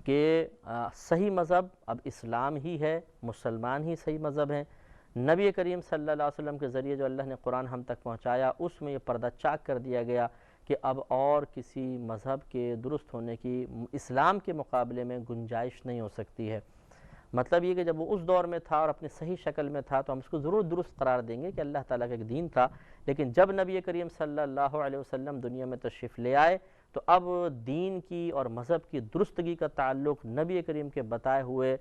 کہ صحیح مذہب اب اسلام ہی ہے، مسلمان ہی صحیح مذہب ہیں۔ نبی کریم صلی اللہ علیہ وسلم کے ذریعے جو اللہ نے قرآن ہم تک پہنچایا، اس میں یہ پردہ چاک کر دیا گیا کہ اب اور کسی مذہب کے درست ہونے کی اسلام کے مقابلے میں گنجائش نہیں ہو سکتی ہے۔ مطلب یہ کہ جب وہ اس دور میں تھا اور اپنی صحیح شکل میں تھا تو ہم اس کو ضرور درست قرار دیں گے کہ اللہ تعالیٰ کا ایک دین تھا، لیکن جب نبی کریم صلی اللہ علیہ وسلم دنیا میں تشریف لے آئے تو اب دین کی اور مذہب کی درستگی کا تعلق نبی کریم کے بتائے ہوئے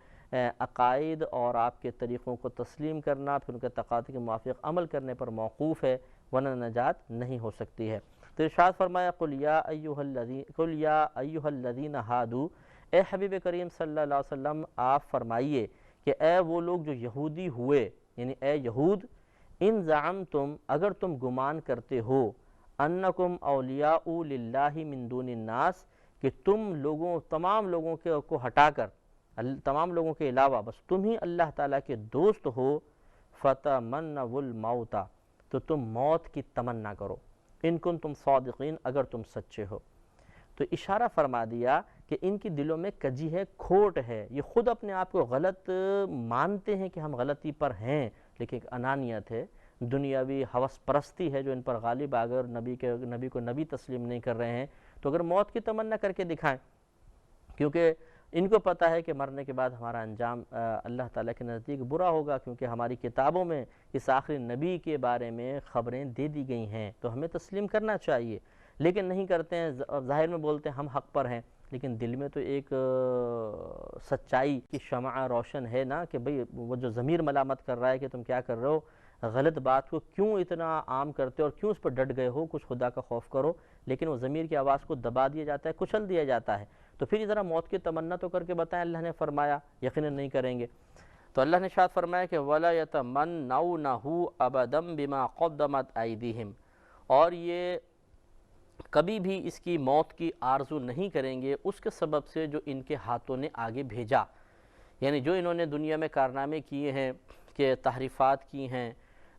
عقائد اور آپ کے طریقوں کو تسلیم کرنا، پھر ان کے تقاضے کے موافق عمل کرنے پر موقوف ہے، ورنہ نجات نہیں ہو سکتی ہے۔ تو ارشاد فرمایا قل یا ایھا الذین ہادوا، اے حبیب کریم صلی اللہ علیہ وسلم آپ فرمائیے کہ اے وہ لوگ جو یہودی ہوئے، یعنی اے یہود، ان زعمتم، اگر تم گمان کرتے ہو، انکم اولیاء للہ من دون الناس، کہ تم تمام لوگوں کو ہٹا کر، تمام لوگوں کے علاوہ بس تم ہی اللہ تعالیٰ کے دوست ہو، فتمنوا الموت، تو تم موت کی تمنا کرو، ان کنتم صادقین، اگر تم سچے ہو۔ تو اشارہ فرما دیا کہ ان کی دلوں میں کجی ہے، کھوٹ ہے، یہ خود اپنے آپ کو غلط مانتے ہیں کہ ہم غلطی پر ہیں، لیکن ایک انانیت ہے، دنیاوی حوث پرستی ہے جو ان پر غالب آ کر نبی کو نبی تسلیم نہیں کر رہے ہیں۔ تو اگر موت کی تمنا کر کے دکھائیں، کیونکہ ان کو پتہ ہے کہ مرنے کے بعد ہمارا انجام اللہ تعالیٰ کے نزدیک برا ہوگا، کیونکہ ہماری کتابوں میں اس آخری نبی کے بارے میں خبریں دے دی گئی ہیں، تو ہمیں تسلیم کرنا چاہیے، لیکن نہیں کرتے ہیں، ظاہر میں بولتے ہیں ہم حق پر ہیں، لیکن دل میں تو ایک سچائی کی شمع روشن ہے نا، کہ بھئی وہ جو ضمیر ملامت کر رہا ہے کہ تم کیا کر رہے ہو، غلط بات کو کیوں اتنا عام کرتے ہو اور کیوں اس پر ڈٹ گئے ہو، کچھ خدا کا خوف کرو، لیکن وہ ضمیر کی آواز کو دبا دیا جاتا ہے، کچل دیا جاتا ہے۔ تو پھر ذرا موت کی تمنا تو کر کے بتائیں، اللہ نے فرمایا یقیناً نہیں کریں گے۔ تو اللہ نے ارشاد فرمایا کہ وَلَا يَتَمَنَّوْنَهُ أَبَدًا بِمَا قَدَّمَتْ أَيْدِيهِمْ، اور یہ کبھی بھی اس کی موت کی آرزو نہیں کریں گے اس کے سبب سے جو ان کے ہاتھوں نے آگے بھیجا، یعنی جو انہوں نے دنیا میں کارنامے کیے ہیں کہ تحریفات کی ہیں،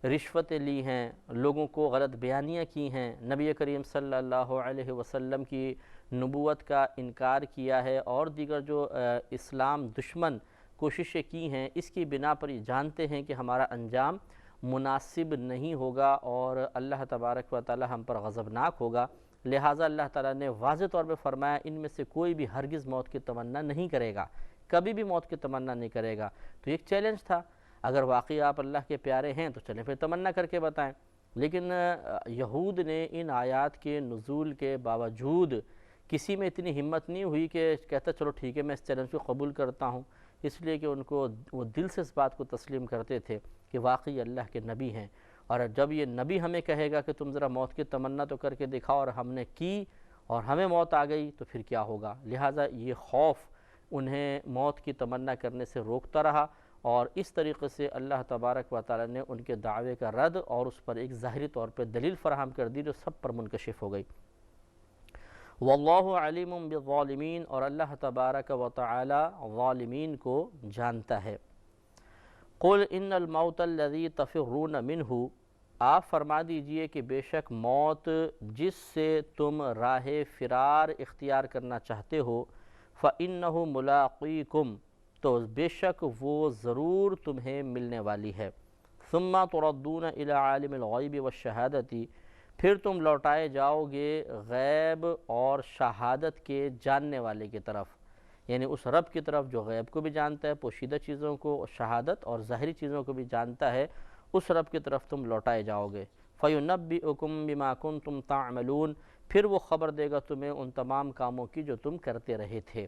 رشوتیں لی ہیں، لوگوں کو غلط بیانیاں کی ہیں، نبی کریم صلی اللہ علیہ وسلم کی نبوت کا انکار کیا ہے، اور دیگر جو اسلام دشمن کوششیں کی ہیں، اس کی بنا پر یہ جانتے ہیں کہ ہمارا انجام مناسب نہیں ہوگا اور اللہ تبارک و تعالی ہم پر غضبناک ہوگا، لہٰذا اللہ تعالیٰ نے واضح طور پہ فرمایا ان میں سے کوئی بھی ہرگز موت کی تمنا نہیں کرے گا، کبھی بھی موت کی تمنا نہیں کرے گا۔ تو ایک چیلنج تھا، اگر واقعی آپ اللہ کے پیارے ہیں تو چلیں پھر تمنا کر کے بتائیں، لیکن یہود نے ان آیات کے نزول کے باوجود کسی میں اتنی ہمت نہیں ہوئی کہ کہتا چلو ٹھیک ہے میں اس چیلنج کو قبول کرتا ہوں، اس لیے کہ ان کو وہ دل سے اس بات کو تسلیم کرتے تھے کہ واقعی اللہ کے نبی ہیں، اور جب یہ نبی ہمیں کہے گا کہ تم ذرا موت کی تمنا تو کر کے دکھاؤ اور ہم نے کی اور ہمیں موت آ گئی تو پھر کیا ہوگا، لہٰذا یہ خوف انہیں موت کی تمنا کرنے سے روکتا رہا، اور اس طریقے سے اللہ تبارک و تعالی نے ان کے دعوے کا رد اور اس پر ایک ظاہری طور پہ دلیل فراہم کر دی جو سب پر منکشف ہو گئی۔ واللہ علیم بالظالمین، اور اللہ تبارک و تعالی ظالمین کو جانتا ہے۔ قل ان الموت الذی تفرون منہ، آپ فرما دیجئے کہ بے شک موت جس سے تم راہ فرار اختیار کرنا چاہتے ہو، فإنہ ملاقیکم، تو بے شک وہ ضرور تمہیں ملنے والی ہے، ثم تردون الی عالم الغیب والشہادۃ، پھر تم لوٹائے جاؤ گے غیب اور شہادت کے جاننے والے کی طرف، یعنی اس رب کی طرف جو غیب کو بھی جانتا ہے، پوشیدہ چیزوں کو، شہادت اور ظاہری چیزوں کو بھی جانتا ہے، اس رب کی طرف تم لوٹائے جاؤ گے۔ فَيُنَبِّئُكُم بِمَا كُنتُمْ تَعْمَلُونَ، پھر وہ خبر دے گا تمہیں ان تمام کاموں کی جو تم کرتے رہے تھے۔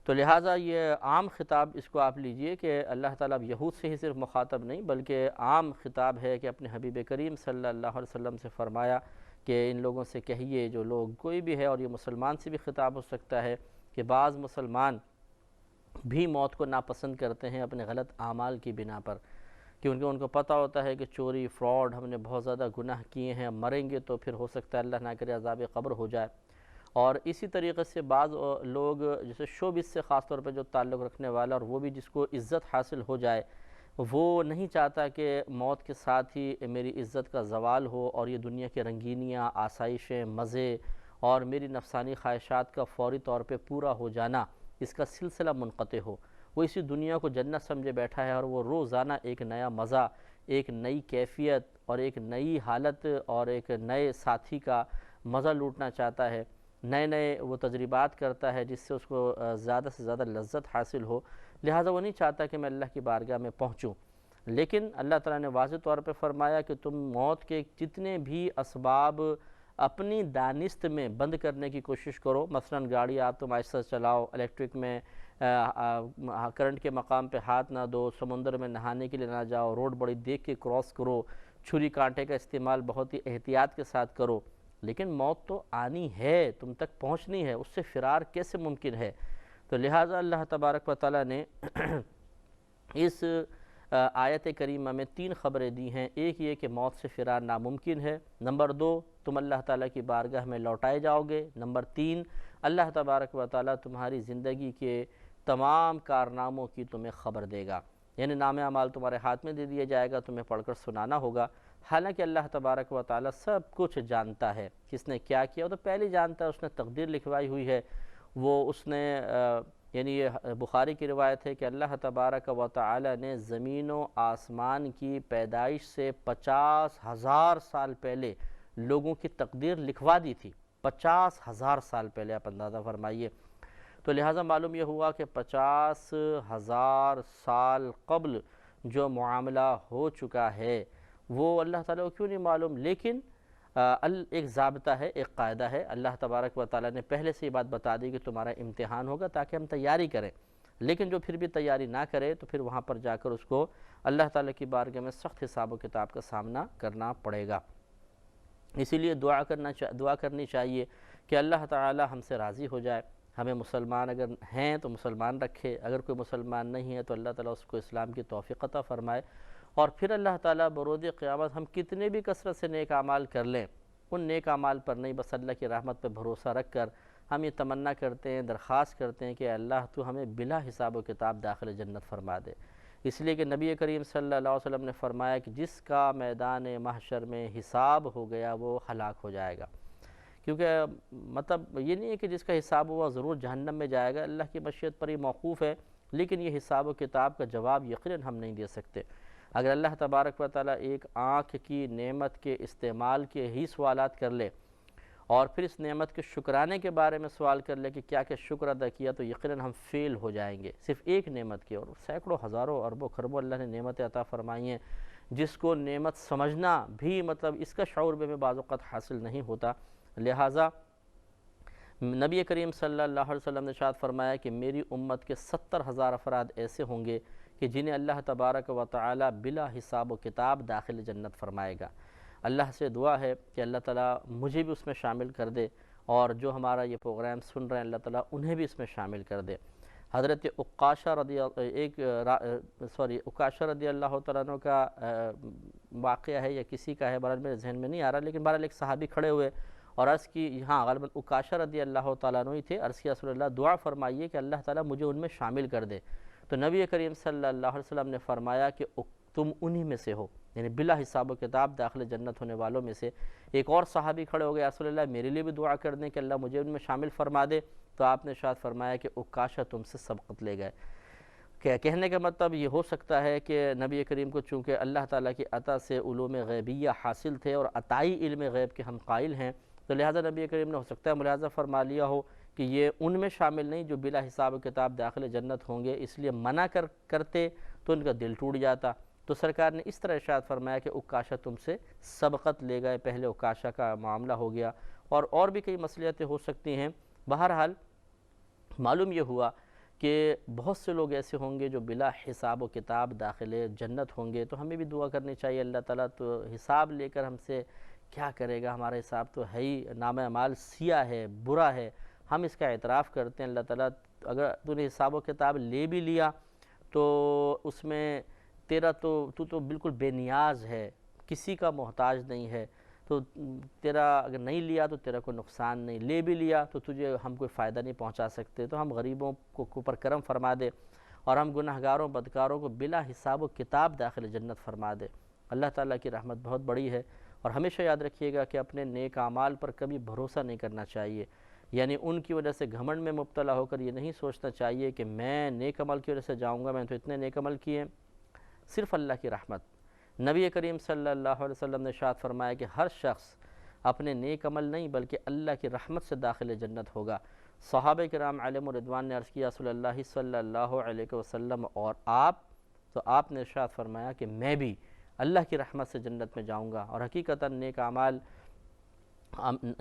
تو لہٰذا یہ عام خطاب اس کو آپ لیجئے کہ اللہ تعالیٰ یہود سے ہی صرف مخاطب نہیں بلکہ عام خطاب ہے کہ اپنے حبیب کریم صلی اللہ علیہ وسلم سے فرمایا کہ ان لوگوں سے کہیے، جو لوگ کوئی بھی ہے، اور یہ مسلمان سے بھی خطاب ہو سکتا ہے کہ بعض مسلمان بھی موت کو ناپسند کرتے ہیں اپنے غلط اعمال کی بنا پر، کیونکہ ان کو پتہ ہوتا ہے کہ چوری، فراڈ، ہم نے بہت زیادہ گناہ کیے ہیں، مریں گے تو پھر ہو سکتا ہے اللہ نہ کرے عذاب قبر ہو جائے۔ اور اسی طریقے سے بعض لوگ جیسے شوبز سے خاص طور پہ جو تعلق رکھنے والا، اور وہ بھی جس کو عزت حاصل ہو جائے، وہ نہیں چاہتا کہ موت کے ساتھ ہی میری عزت کا زوال ہو اور یہ دنیا کی رنگینیاں، آسائشیں، مزے اور میری نفسانی خواہشات کا فوری طور پہ پورا ہو جانا، اس کا سلسلہ منقطع ہو۔ وہ اسی دنیا کو جنت سمجھے بیٹھا ہے اور وہ روزانہ ایک نیا مزہ، ایک نئی کیفیت اور ایک نئی حالت اور ایک نئے ساتھی کا مزہ لوٹنا چاہتا ہے، نئے نئے وہ تجربات کرتا ہے جس سے اس کو زیادہ سے زیادہ لذت حاصل ہو، لہٰذا وہ نہیں چاہتا کہ میں اللہ کی بارگاہ میں پہنچوں۔ لیکن اللہ تعالیٰ نے واضح طور پہ فرمایا کہ تم موت کے جتنے بھی اسباب اپنی دانست میں بند کرنے کی کوشش کرو، مثلاً گاڑی آپ تم آہستہ چلاؤ، الیکٹرک میں کرنٹ کے مقام پہ ہاتھ نہ دو، سمندر میں نہانے کے لیے نہ جاؤ، روڈ بڑی دیکھ کے کراس کرو، چھری کانٹے کا استعمال بہت ہی احتیاط کے ساتھ کرو، لیکن موت تو آنی ہے، تم تک پہنچنی ہے، اس سے فرار کیسے ممکن ہے؟ تو لہٰذا اللہ تبارک و تعالیٰ نے اس آیت کریمہ میں 3 خبریں دی ہیں۔ ایک یہ کہ موت سے فرار ناممکن ہے، نمبر 2 تم اللہ تعالیٰ کی بارگاہ میں لوٹائے جاؤ گے، نمبر 3 اللہ تبارک و تعالیٰ تمہاری زندگی کے تمام کارناموں کی تمہیں خبر دے گا، یعنی نام اعمال تمہارے ہاتھ میں دے دیا جائے گا، تمہیں پڑھ کر سنانا ہوگا۔ حالانکہ اللہ تبارک و تعالیٰ سب کچھ جانتا ہے، کس نے کیا کیا وہ تو پہلے جانتا ہے، اس نے تقدیر لکھوائی ہوئی ہے، وہ اس نے یعنی یہ بخاری کی روایت ہے کہ اللہ تبارک و تعالیٰ نے زمین و آسمان کی پیدائش سے 50,000 سال پہلے لوگوں کی تقدیر لکھوا دی تھی، 50,000 سال پہلے، آپ اندازہ فرمائیے۔ تو لہٰذا معلوم یہ ہوا کہ 50,000 سال قبل جو معاملہ ہو چکا ہے وہ اللہ تعالیٰ کو کیوں نہیں معلوم، لیکن ایک ضابطہ ہے، ایک قاعدہ ہے، اللہ تبارک و تعالیٰ نے پہلے سے یہ بات بتا دی کہ تمہارا امتحان ہوگا تاکہ ہم تیاری کریں، لیکن جو پھر بھی تیاری نہ کرے تو پھر وہاں پر جا کر اس کو اللہ تعالیٰ کی بارگاہ میں سخت حساب و کتاب کا سامنا کرنا پڑے گا۔ اسی لیے دعا کرنی چاہیے کہ اللہ تعالیٰ ہم سے راضی ہو جائے، ہمیں مسلمان اگر ہیں تو مسلمان رکھے، اگر کوئی مسلمان نہیں ہے تو اللہ تعالیٰ اس کو اسلام کی توفیق عطا فرمائے، اور پھر اللہ تعالیٰ بروز قیامت ہم کتنے بھی کثرت سے نیک اعمال کر لیں، ان نیک اعمال پر نہیں، بس اللہ کی رحمت پہ بھروسہ رکھ کر ہم یہ تمنا کرتے ہیں، درخواست کرتے ہیں کہ اللہ تو ہمیں بلا حساب و کتاب داخل جنت فرما دے۔ اس لیے کہ نبی کریم صلی اللہ علیہ وسلم نے فرمایا کہ جس کا میدان محشر میں حساب ہو گیا وہ ہلاک ہو جائے گا، کیونکہ مطلب یہ نہیں ہے کہ جس کا حساب ہوا ضرور جہنم میں جائے گا، اللہ کی مشیت پر یہ موقوف ہے، لیکن یہ حساب و کتاب کا جواب یقیناً ہم نہیں دے سکتے۔ اگر اللہ تبارک و تعالیٰ ایک آنکھ کی نعمت کے استعمال کے ہی سوالات کر لے اور پھر اس نعمت کے شکرانے کے بارے میں سوال کر لے کہ کیا کیا شکر ادا کیا، تو یقیناً ہم فیل ہو جائیں گے، صرف ایک نعمت کے، اور سینکڑوں ہزاروں اربوں خربوں اللہ نے نعمتیں عطا فرمائی ہیں، جس کو نعمت سمجھنا بھی مطلب اس کا شعور بھی بعض اوقات حاصل نہیں ہوتا۔ لہٰذا نبی کریم صلی اللہ علیہ وسلم نے ارشاد فرمایا کہ میری امت کے 70,000 افراد ایسے ہوں گے کہ جنہیں اللہ تبارک و تعالی بلا حساب و کتاب داخل جنت فرمائے گا۔ اللہ سے دعا ہے کہ اللہ تعالیٰ مجھے بھی اس میں شامل کر دے، اور جو ہمارا یہ پروگرام سن رہے ہیں اللہ تعالیٰ انہیں بھی اس میں شامل کر دے۔ حضرت عکاشہ رضی اللہ تعالیٰ عنہ کا واقعہ ہے یا کسی کا ہے، بہرحال میرے ذہن میں نہیں آ رہا، لیکن بہرحال ایک صحابی کھڑے ہوئے اور عرض کی، ہاں غالباً عکاشہ رضی اللہ تعالیٰ عنہ ہی تھے، عرض کی رسول اللہ دعا فرمائیے کہ اللہ تعالیٰ مجھے ان میں شامل کر دے۔ تو نبی کریم صلی اللہ علیہ وسلم نے فرمایا کہ تم انہی میں سے ہو، یعنی بلا حساب و کتاب داخل جنت ہونے والوں میں سے۔ ایک اور صحابی کھڑے ہو گئے، رسول اللہ میرے لیے بھی دعا کر دیں کہ اللہ مجھے ان میں شامل فرما دے، تو آپ نے ارشاد فرمایا کہ عکاشہ تم سے سبقت لے گئے۔ کہنے کا مطلب یہ ہو سکتا ہے کہ نبی کریم کو چونکہ اللہ تعالیٰ کی عطا سے علوم غیبیہ حاصل تھے اور عطائی علم غیب کے ہم قائل ہیں، تو لہٰذا نبی کریم نے ہو سکتا ہے ملاحظہ فرما لیا ہو کہ یہ ان میں شامل نہیں جو بلا حساب و کتاب داخل جنت ہوں گے، اس لیے منع کرتے تو ان کا دل ٹوٹ جاتا۔ تو سرکار نے اس طرح ارشاد فرمایا کہ عکاشہ تم سے سبقت لے گئے، پہلے عکاشہ کا معاملہ ہو گیا، اور بھی کئی مصلحتیں ہو سکتی ہیں۔ بہرحال معلوم یہ ہوا کہ بہت سے لوگ ایسے ہوں گے جو بلا حساب و کتاب داخل جنت ہوں گے، تو ہمیں بھی دعا کرنی چاہیے اللہ تعالیٰ تو حساب لے کر ہم سے کیا کرے گا، ہمارا حساب تو ہے ہی نامہ اعمال سیاہ ہے، برا ہے، ہم اس کا اعتراف کرتے ہیں۔ اللہ تعالیٰ اگر تو نے حساب و کتاب لے بھی لیا تو اس میں تو بالکل بے نیاز ہے، کسی کا محتاج نہیں ہے، تو تیرا اگر نہیں لیا تو تیرا کوئی نقصان نہیں، لے بھی لیا تو تجھے ہم کوئی فائدہ نہیں پہنچا سکتے، تو ہم غریبوں کو اوپر کرم فرما دے اور ہم گناہگاروں بدکاروں کو بلا حساب و کتاب داخل جنت فرما دے۔ اللہ تعالیٰ کی رحمت بہت بڑی ہے، اور ہمیشہ یاد رکھیے گا کہ اپنے نیک اعمال پر کبھی بھروسہ نہیں کرنا چاہیے، یعنی ان کی وجہ سے گھمنڈ میں مبتلا ہو کر یہ نہیں سوچنا چاہیے کہ میں نیک عمل کی وجہ سے جاؤں گا، میں تو اتنے نیک عمل کیے ہیں۔ صرف اللہ کی رحمت۔ نبی کریم صلی اللہ علیہ وسلم نے ارشاد فرمایا کہ ہر شخص اپنے نیک عمل نہیں بلکہ اللہ کی رحمت سے داخل جنت ہوگا۔ صحابہ کرام علیہم رضوان نے عرض کیا رسول اللہ صلی اللہ علیہ وسلم اور آپ؟ تو آپ نے ارشاد فرمایا کہ میں بھی اللہ کی رحمت سے جنت میں جاؤں گا۔ اور حقیقتاً نیک اعمال،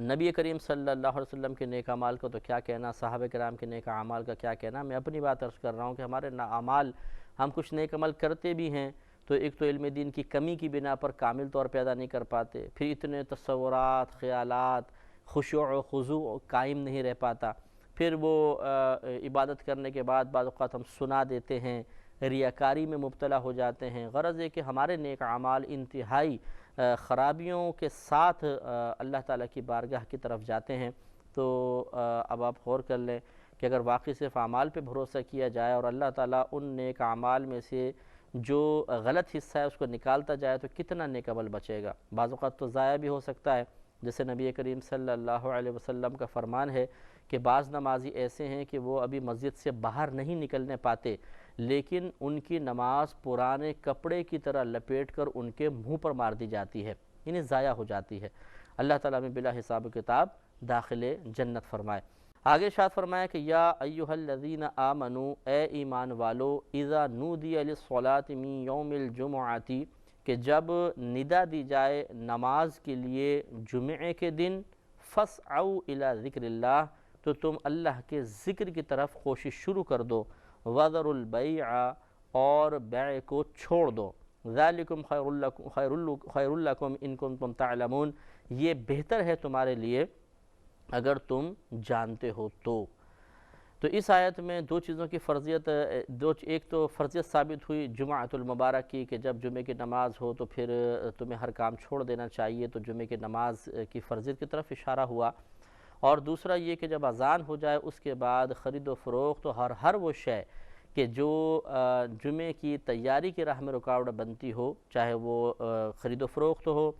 نبی کریم صلی اللہ علیہ وسلم کے نیک اعمال کو تو کیا کہنا، صحابہ کرام کے نیک اعمال کا کیا کہنا۔ میں اپنی بات عرض کر رہا ہوں کہ ہمارے اعمال، ہم کچھ نیک عمل کرتے بھی ہیں تو ایک تو علم دین کی کمی کی بنا پر کامل طور پہ ادا نہیں کر پاتے، پھر اتنے تصورات، خیالات، خشوع و خضوع قائم نہیں رہ پاتا، پھر وہ عبادت کرنے کے بعد بعض اوقات ہم سنا دیتے ہیں، ریاکاری میں مبتلا ہو جاتے ہیں۔ غرض ہے کہ ہمارے نیک اعمال انتہائی خرابیوں کے ساتھ اللہ تعالیٰ کی بارگاہ کی طرف جاتے ہیں۔ تو اب آپ غور کر لیں کہ اگر واقعی صرف اعمال پہ بھروسہ کیا جائے اور اللہ تعالیٰ ان نیک اعمال میں سے جو غلط حصہ ہے اس کو نکالتا جائے تو کتنا نیک عمل بچے گا۔ بعض اوقات تو ضائع بھی ہو سکتا ہے، جیسے نبی کریم صلی اللہ علیہ وسلم کا فرمان ہے کہ بعض نمازی ایسے ہیں کہ وہ ابھی مسجد سے باہر نہیں نکلنے پاتے، لیکن ان کی نماز پرانے کپڑے کی طرح لپیٹ کر ان کے منہ پر مار دی جاتی ہے، یعنی ضائع ہو جاتی ہے۔ اللہ تعالیٰ میں بلا حساب و کتاب داخل جنت فرمائے۔ آگے ارشاد فرمایا کہ یا ایھا الذین آمنوا، اے ایمان والو، اذا نودی للصلاۃ من یوم الجمعۃ، کہ جب ندا دی جائے نماز کے لیے جمعے کے دن، فاسعوا الی ذکر اللہ، تو تم اللہ کے ذکر کی طرف کوشش شروع کر دو، وذروا البیع، اور بیع کو چھوڑ دو، ذالکم خیر لکم ان کنتم تعلمون، یہ بہتر ہے تمہارے لیے اگر تم جانتے ہو تو۔ تو اس آیت میں دو چیزوں کی فرضیت، ایک تو فرضیت ثابت ہوئی جمعۃ المبارک کی کہ جب جمعے کی نماز ہو تو پھر تمہیں ہر کام چھوڑ دینا چاہیے، تو جمعے کی نماز کی فرضیت کی طرف اشارہ ہوا۔ اور دوسرا یہ کہ جب اذان ہو جائے اس کے بعد خرید و فروخت اور ہر وہ شے کہ جو جمعے کی تیاری کی راہ میں رکاوٹ بنتی ہو، چاہے وہ خرید و فروخت ہو،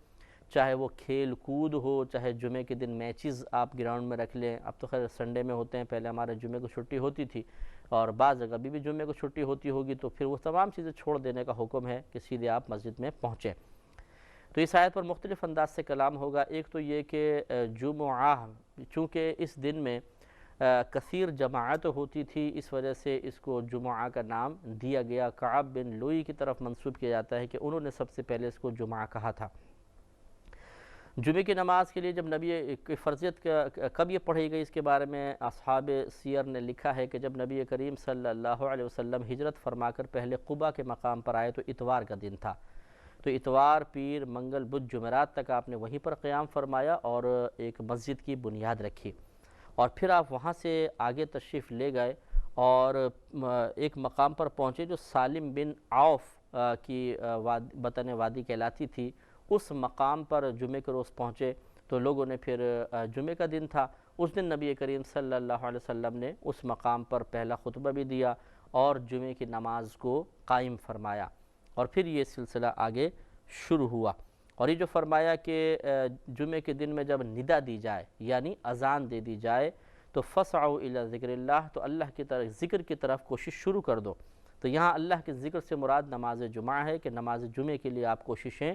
چاہے وہ کھیل کود ہو، چاہے جمعے کے دن میچز آپ گراؤنڈ میں رکھ لیں، اب تو خیر سنڈے میں ہوتے ہیں، پہلے ہمارے جمعے کو چھٹی ہوتی تھی، اور بعض جگہ بھی جمعے کو چھٹی ہوتی ہوگی، تو پھر وہ تمام چیزیں چھوڑ دینے کا حکم ہے کہ سیدھے آپ مسجد میں پہنچیں۔ تو اس آیت پر مختلف انداز سے کلام ہوگا۔ ایک تو یہ کہ جمعہ چونکہ اس دن میں کثیر جماعت ہوتی تھی، اس وجہ سے اس کو جمعہ کا نام دیا گیا۔ کعب بن لوئی کی طرف منسوب کیا جاتا ہے کہ انہوں نے سب سے پہلے اس کو جمعہ کہا تھا۔ جمعے کی نماز کے لیے جب نبی کی فرضیت کب یہ پڑھی گئی، اس کے بارے میں اصحاب سیر نے لکھا ہے کہ جب نبی کریم صلی اللہ علیہ وسلم ہجرت فرما کر پہلے قباء کے مقام پر آئے تو اتوار کا دن تھا، تو اتوار، پیر، منگل، بدھ، جمعرات تک آپ نے وہیں پر قیام فرمایا اور ایک مسجد کی بنیاد رکھی، اور پھر آپ وہاں سے آگے تشریف لے گئے اور ایک مقام پر پہنچے جو سالم بن عوف کی بطن وادی کہلاتی تھی، اس مقام پر جمعے کے روز پہنچے، تو لوگوں نے پھر جمعے کا دن تھا، اس دن نبی کریم صلی اللہ علیہ وسلم نے اس مقام پر پہلا خطبہ بھی دیا اور جمعے کی نماز کو قائم فرمایا، اور پھر یہ سلسلہ آگے شروع ہوا۔ اور یہ جو فرمایا کہ جمعے کے دن میں جب ندا دی جائے یعنی اذان دے دی جائے تو فَاسْعَوْا إِلَى ذِكْرِ اللَّهِ، تو اللہ کی طرف ذکر کی طرف کوشش شروع کر دو۔ تو یہاں اللہ کے ذکر سے مراد نماز جمعہ ہے کہ نماز جمعے کے لیے آپ کوششیں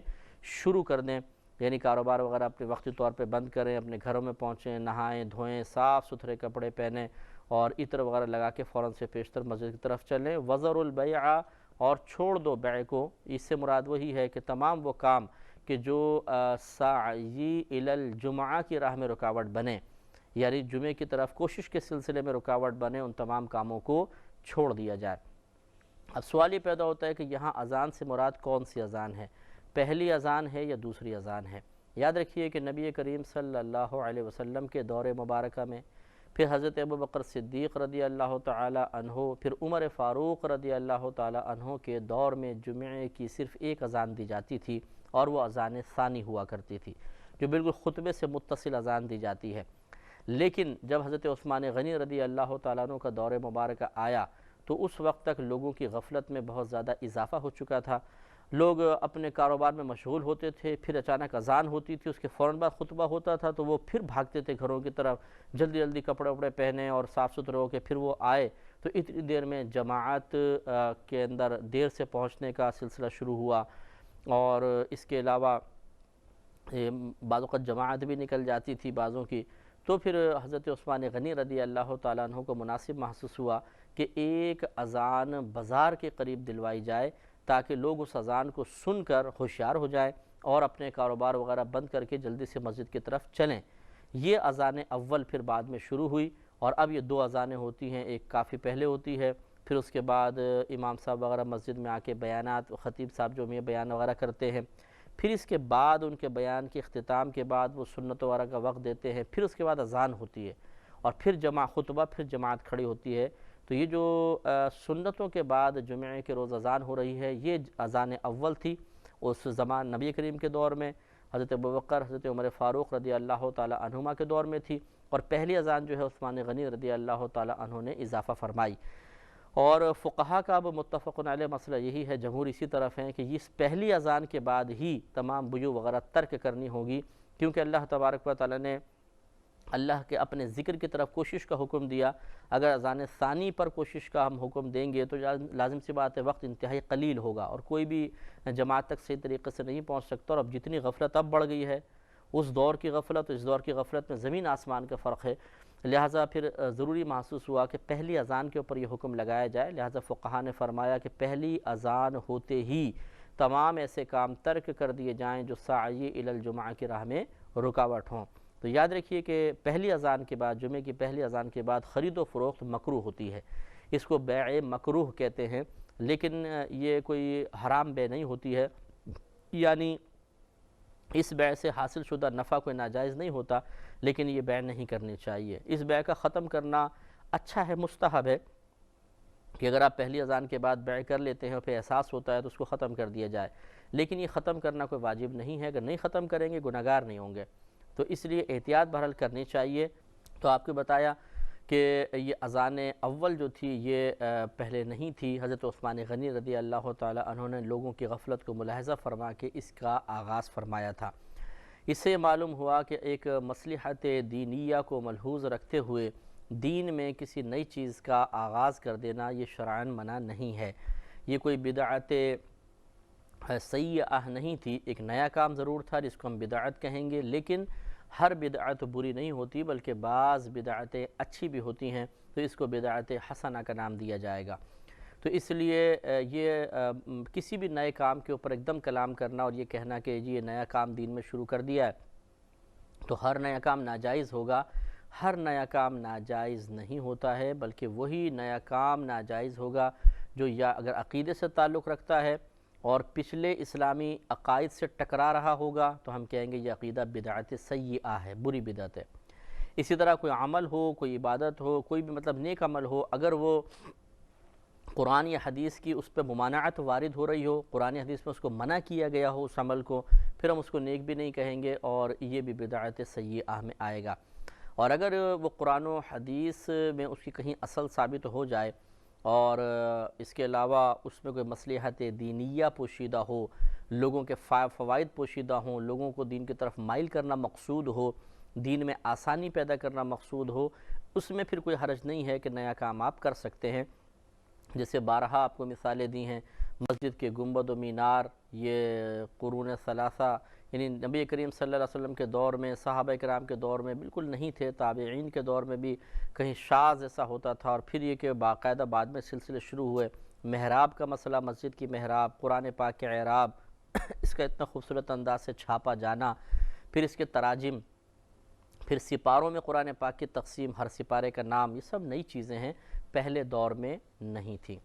شروع کر دیں، یعنی کاروبار وغیرہ اپنے وقتی طور پہ بند کریں، اپنے گھروں میں پہنچیں، نہائیں دھوئیں، صاف ستھرے کپڑے پہنیں اور عطر وغیرہ لگا کے فوراً سے پیشتر مسجد کی طرف چلیں۔ وَذَرُوا الْبَيْعَ، اور چھوڑ دو بیع کو، اس سے مراد وہی ہے کہ تمام وہ کام کہ جو سعی الی الجمعہ کی راہ میں رکاوٹ بنے، یعنی جمعے کی طرف کوشش کے سلسلے میں رکاوٹ بنے، ان تمام کاموں کو چھوڑ دیا جائے۔ اب سوال یہ پیدا ہوتا ہے کہ یہاں اذان سے مراد کون سی اذان ہے، پہلی اذان ہے یا دوسری اذان ہے؟ یاد رکھیے کہ نبی کریم صلی اللہ علیہ وسلم کے دور مبارکہ میں، پھر حضرت ابوبکر صدیق رضی اللہ تعالی عنہ، پھر عمر فاروق رضی اللہ تعالی عنہ کے دور میں جمعے کی صرف ایک اذان دی جاتی تھی، اور وہ اذان ثانی ہوا کرتی تھی، جو بالکل خطبے سے متصل اذان دی جاتی ہے۔ لیکن جب حضرت عثمان غنی رضی اللہ تعالیٰ عنہ کا دور مبارکہ آیا تو اس وقت تک لوگوں کی غفلت میں بہت زیادہ اضافہ ہو چکا تھا، لوگ اپنے کاروبار میں مشغول ہوتے تھے، پھر اچانک اذان ہوتی تھی، اس کے فوراً بعد خطبہ ہوتا تھا تو وہ پھر بھاگتے تھے گھروں کی طرف، جلدی جلدی کپڑے وپڑے پہنے اور صاف ستھرے ہو کے پھر وہ آئے تو اتنی دیر میں جماعت کے اندر دیر سے پہنچنے کا سلسلہ شروع ہوا، اور اس کے علاوہ بعض اوقات جماعت بھی نکل جاتی تھی بعضوں کی، تو پھر حضرت عثمان غنی رضی اللہ تعالیٰ عنہ کو مناسب محسوس ہوا کہ ایک اذان بازار کے قریب دلوائی جائے تاکہ لوگ اس اذان کو سن کر ہوشیار ہو جائیں اور اپنے کاروبار وغیرہ بند کر کے جلدی سے مسجد کی طرف چلیں۔ یہ اذان اول پھر بعد میں شروع ہوئی، اور اب یہ دو اذانیں ہوتی ہیں، ایک کافی پہلے ہوتی ہے، پھر اس کے بعد امام صاحب وغیرہ مسجد میں آ کے بیانات، خطیب صاحب جو یہ بیان وغیرہ کرتے ہیں، پھر اس کے بعد ان کے بیان کے اختتام کے بعد وہ سنت وغیرہ کا وقت دیتے ہیں، پھر اس کے بعد اذان ہوتی ہے اور پھر خطبہ، پھر جماعت کھڑی ہوتی ہے۔ تو یہ جو سنتوں کے بعد جمعے کے روز اذان ہو رہی ہے، یہ اذان اول تھی اس زمان نبی کریم کے دور میں، حضرت ابوبکر، حضرت عمر فاروق رضی اللہ تعالی عنہما کے دور میں تھی، اور پہلی اذان جو ہے عثمان غنی رضی اللہ تعالی عنہ نے اضافہ فرمائی۔ اور فقہا کا اب متفق علیہ مسئلہ یہی ہے، جمہور اسی طرف ہیں کہ اس پہلی اذان کے بعد ہی تمام بیوع وغیرہ ترک کرنی ہوگی، کیونکہ اللہ تبارک و تعالی نے اللہ کے اپنے ذکر کی طرف کوشش کا حکم دیا۔ اگر اذان ثانی پر کوشش کا ہم حکم دیں گے تو لازم سی بات ہے وقت انتہائی قلیل ہوگا اور کوئی بھی جماعت تک صحیح طریقے سے نہیں پہنچ سکتا، اور اب جتنی غفلت اب بڑھ گئی ہے، اس دور کی غفلت اور اس دور کی غفلت میں زمین آسمان کا فرق ہے، لہٰذا پھر ضروری محسوس ہوا کہ پہلی اذان کے اوپر یہ حکم لگایا جائے۔ لہٰذا فقہا نے فرمایا کہ پہلی اذان ہوتے ہی تمام ایسے کام ترک کر دیے جائیں جو سعی الی الجمعہ کی راہ میں رکاوٹ ہوں۔ تو یاد رکھیے کہ پہلی اذان کے بعد، جمعے کی پہلی اذان کے بعد خرید و فروخت مکروہ ہوتی ہے، اس کو بیع مکروہ کہتے ہیں، لیکن یہ کوئی حرام بیع نہیں ہوتی ہے، یعنی اس بیع سے حاصل شدہ نفع کوئی ناجائز نہیں ہوتا، لیکن یہ بیع نہیں کرنی چاہیے۔ اس بیع کا ختم کرنا اچھا ہے، مستحب ہے کہ اگر آپ پہلی اذان کے بعد بیع کر لیتے ہیں اور پھر احساس ہوتا ہے تو اس کو ختم کر دیا جائے، لیکن یہ ختم کرنا کوئی واجب نہیں ہے، اگر نہیں ختم کریں گے گناہگار نہیں ہوں گے، تو اس لیے احتیاط بہرحال کرنی چاہیے۔ تو آپ کو بتایا کہ یہ اذان اول جو تھی یہ پہلے نہیں تھی، حضرت عثمان غنی رضی اللہ تعالی عنہ نے لوگوں کی غفلت کو ملاحظہ فرما کے اس کا آغاز فرمایا تھا۔ اس سے معلوم ہوا کہ ایک مصلحت دینیہ کو ملحوظ رکھتے ہوئے دین میں کسی نئی چیز کا آغاز کر دینا یہ شرعاً منع نہیں ہے، یہ کوئی بدعت سیئہ نہیں تھی، ایک نیا کام ضرور تھا جس کو ہم بدعت کہیں گے، لیکن ہر بدعت بری نہیں ہوتی بلکہ بعض بدعتیں اچھی بھی ہوتی ہیں، تو اس کو بدعت حسنہ کا نام دیا جائے گا۔ تو اس لیے یہ کسی بھی نئے کام کے اوپر ایک دم کلام کرنا اور یہ کہنا کہ یہ نیا کام دین میں شروع کر دیا ہے تو ہر نیا کام ناجائز ہوگا، ہر نیا کام ناجائز نہیں ہوتا ہے، بلکہ وہی نیا کام ناجائز ہوگا جو یا اگر عقیدے سے تعلق رکھتا ہے اور پچھلے اسلامی عقائد سے ٹکرا رہا ہوگا تو ہم کہیں گے یہ عقیدہ بدعت سیئہ ہے، بری بدعت ہے۔ اسی طرح کوئی عمل ہو، کوئی عبادت ہو، کوئی بھی مطلب نیک عمل ہو، اگر وہ قرآن یا حدیث کی اس پہ ممانعت وارد ہو رہی ہو، قرآن یا حدیث میں اس کو منع کیا گیا ہو اس عمل کو، پھر ہم اس کو نیک بھی نہیں کہیں گے اور یہ بھی بدعت سیئہ میں آئے گا۔ اور اگر وہ قرآن و حدیث میں اس کی کہیں اصل ثابت ہو جائے اور اس کے علاوہ اس میں کوئی مصلحت دینیہ پوشیدہ ہو، لوگوں کے فوائد پوشیدہ ہوں، لوگوں کو دین کی طرف مائل کرنا مقصود ہو، دین میں آسانی پیدا کرنا مقصود ہو، اس میں پھر کوئی حرج نہیں ہے کہ نیا کام آپ کر سکتے ہیں۔ جیسے بارہا آپ کو مثالیں دی ہیں، مسجد کے گنبد و مینار یہ قرون ثلاثہ یعنی نبی کریم صلی اللہ علیہ وسلم کے دور میں، صحابہ کرام کے دور میں بالکل نہیں تھے، تابعین کے دور میں بھی کہیں شاذ ایسا ہوتا تھا، اور پھر یہ کہ باقاعدہ بعد میں سلسلے شروع ہوئے۔ محراب کا مسئلہ، مسجد کی محراب، قرآن پاک کے اعراب اس کا اتنا خوبصورت انداز سے چھاپا جانا، پھر اس کے تراجم، پھر سپاروں میں قرآن پاک کی تقسیم، ہر سپارے کا نام، یہ سب نئی چیزیں ہیں، پہلے دور میں نہیں تھی۔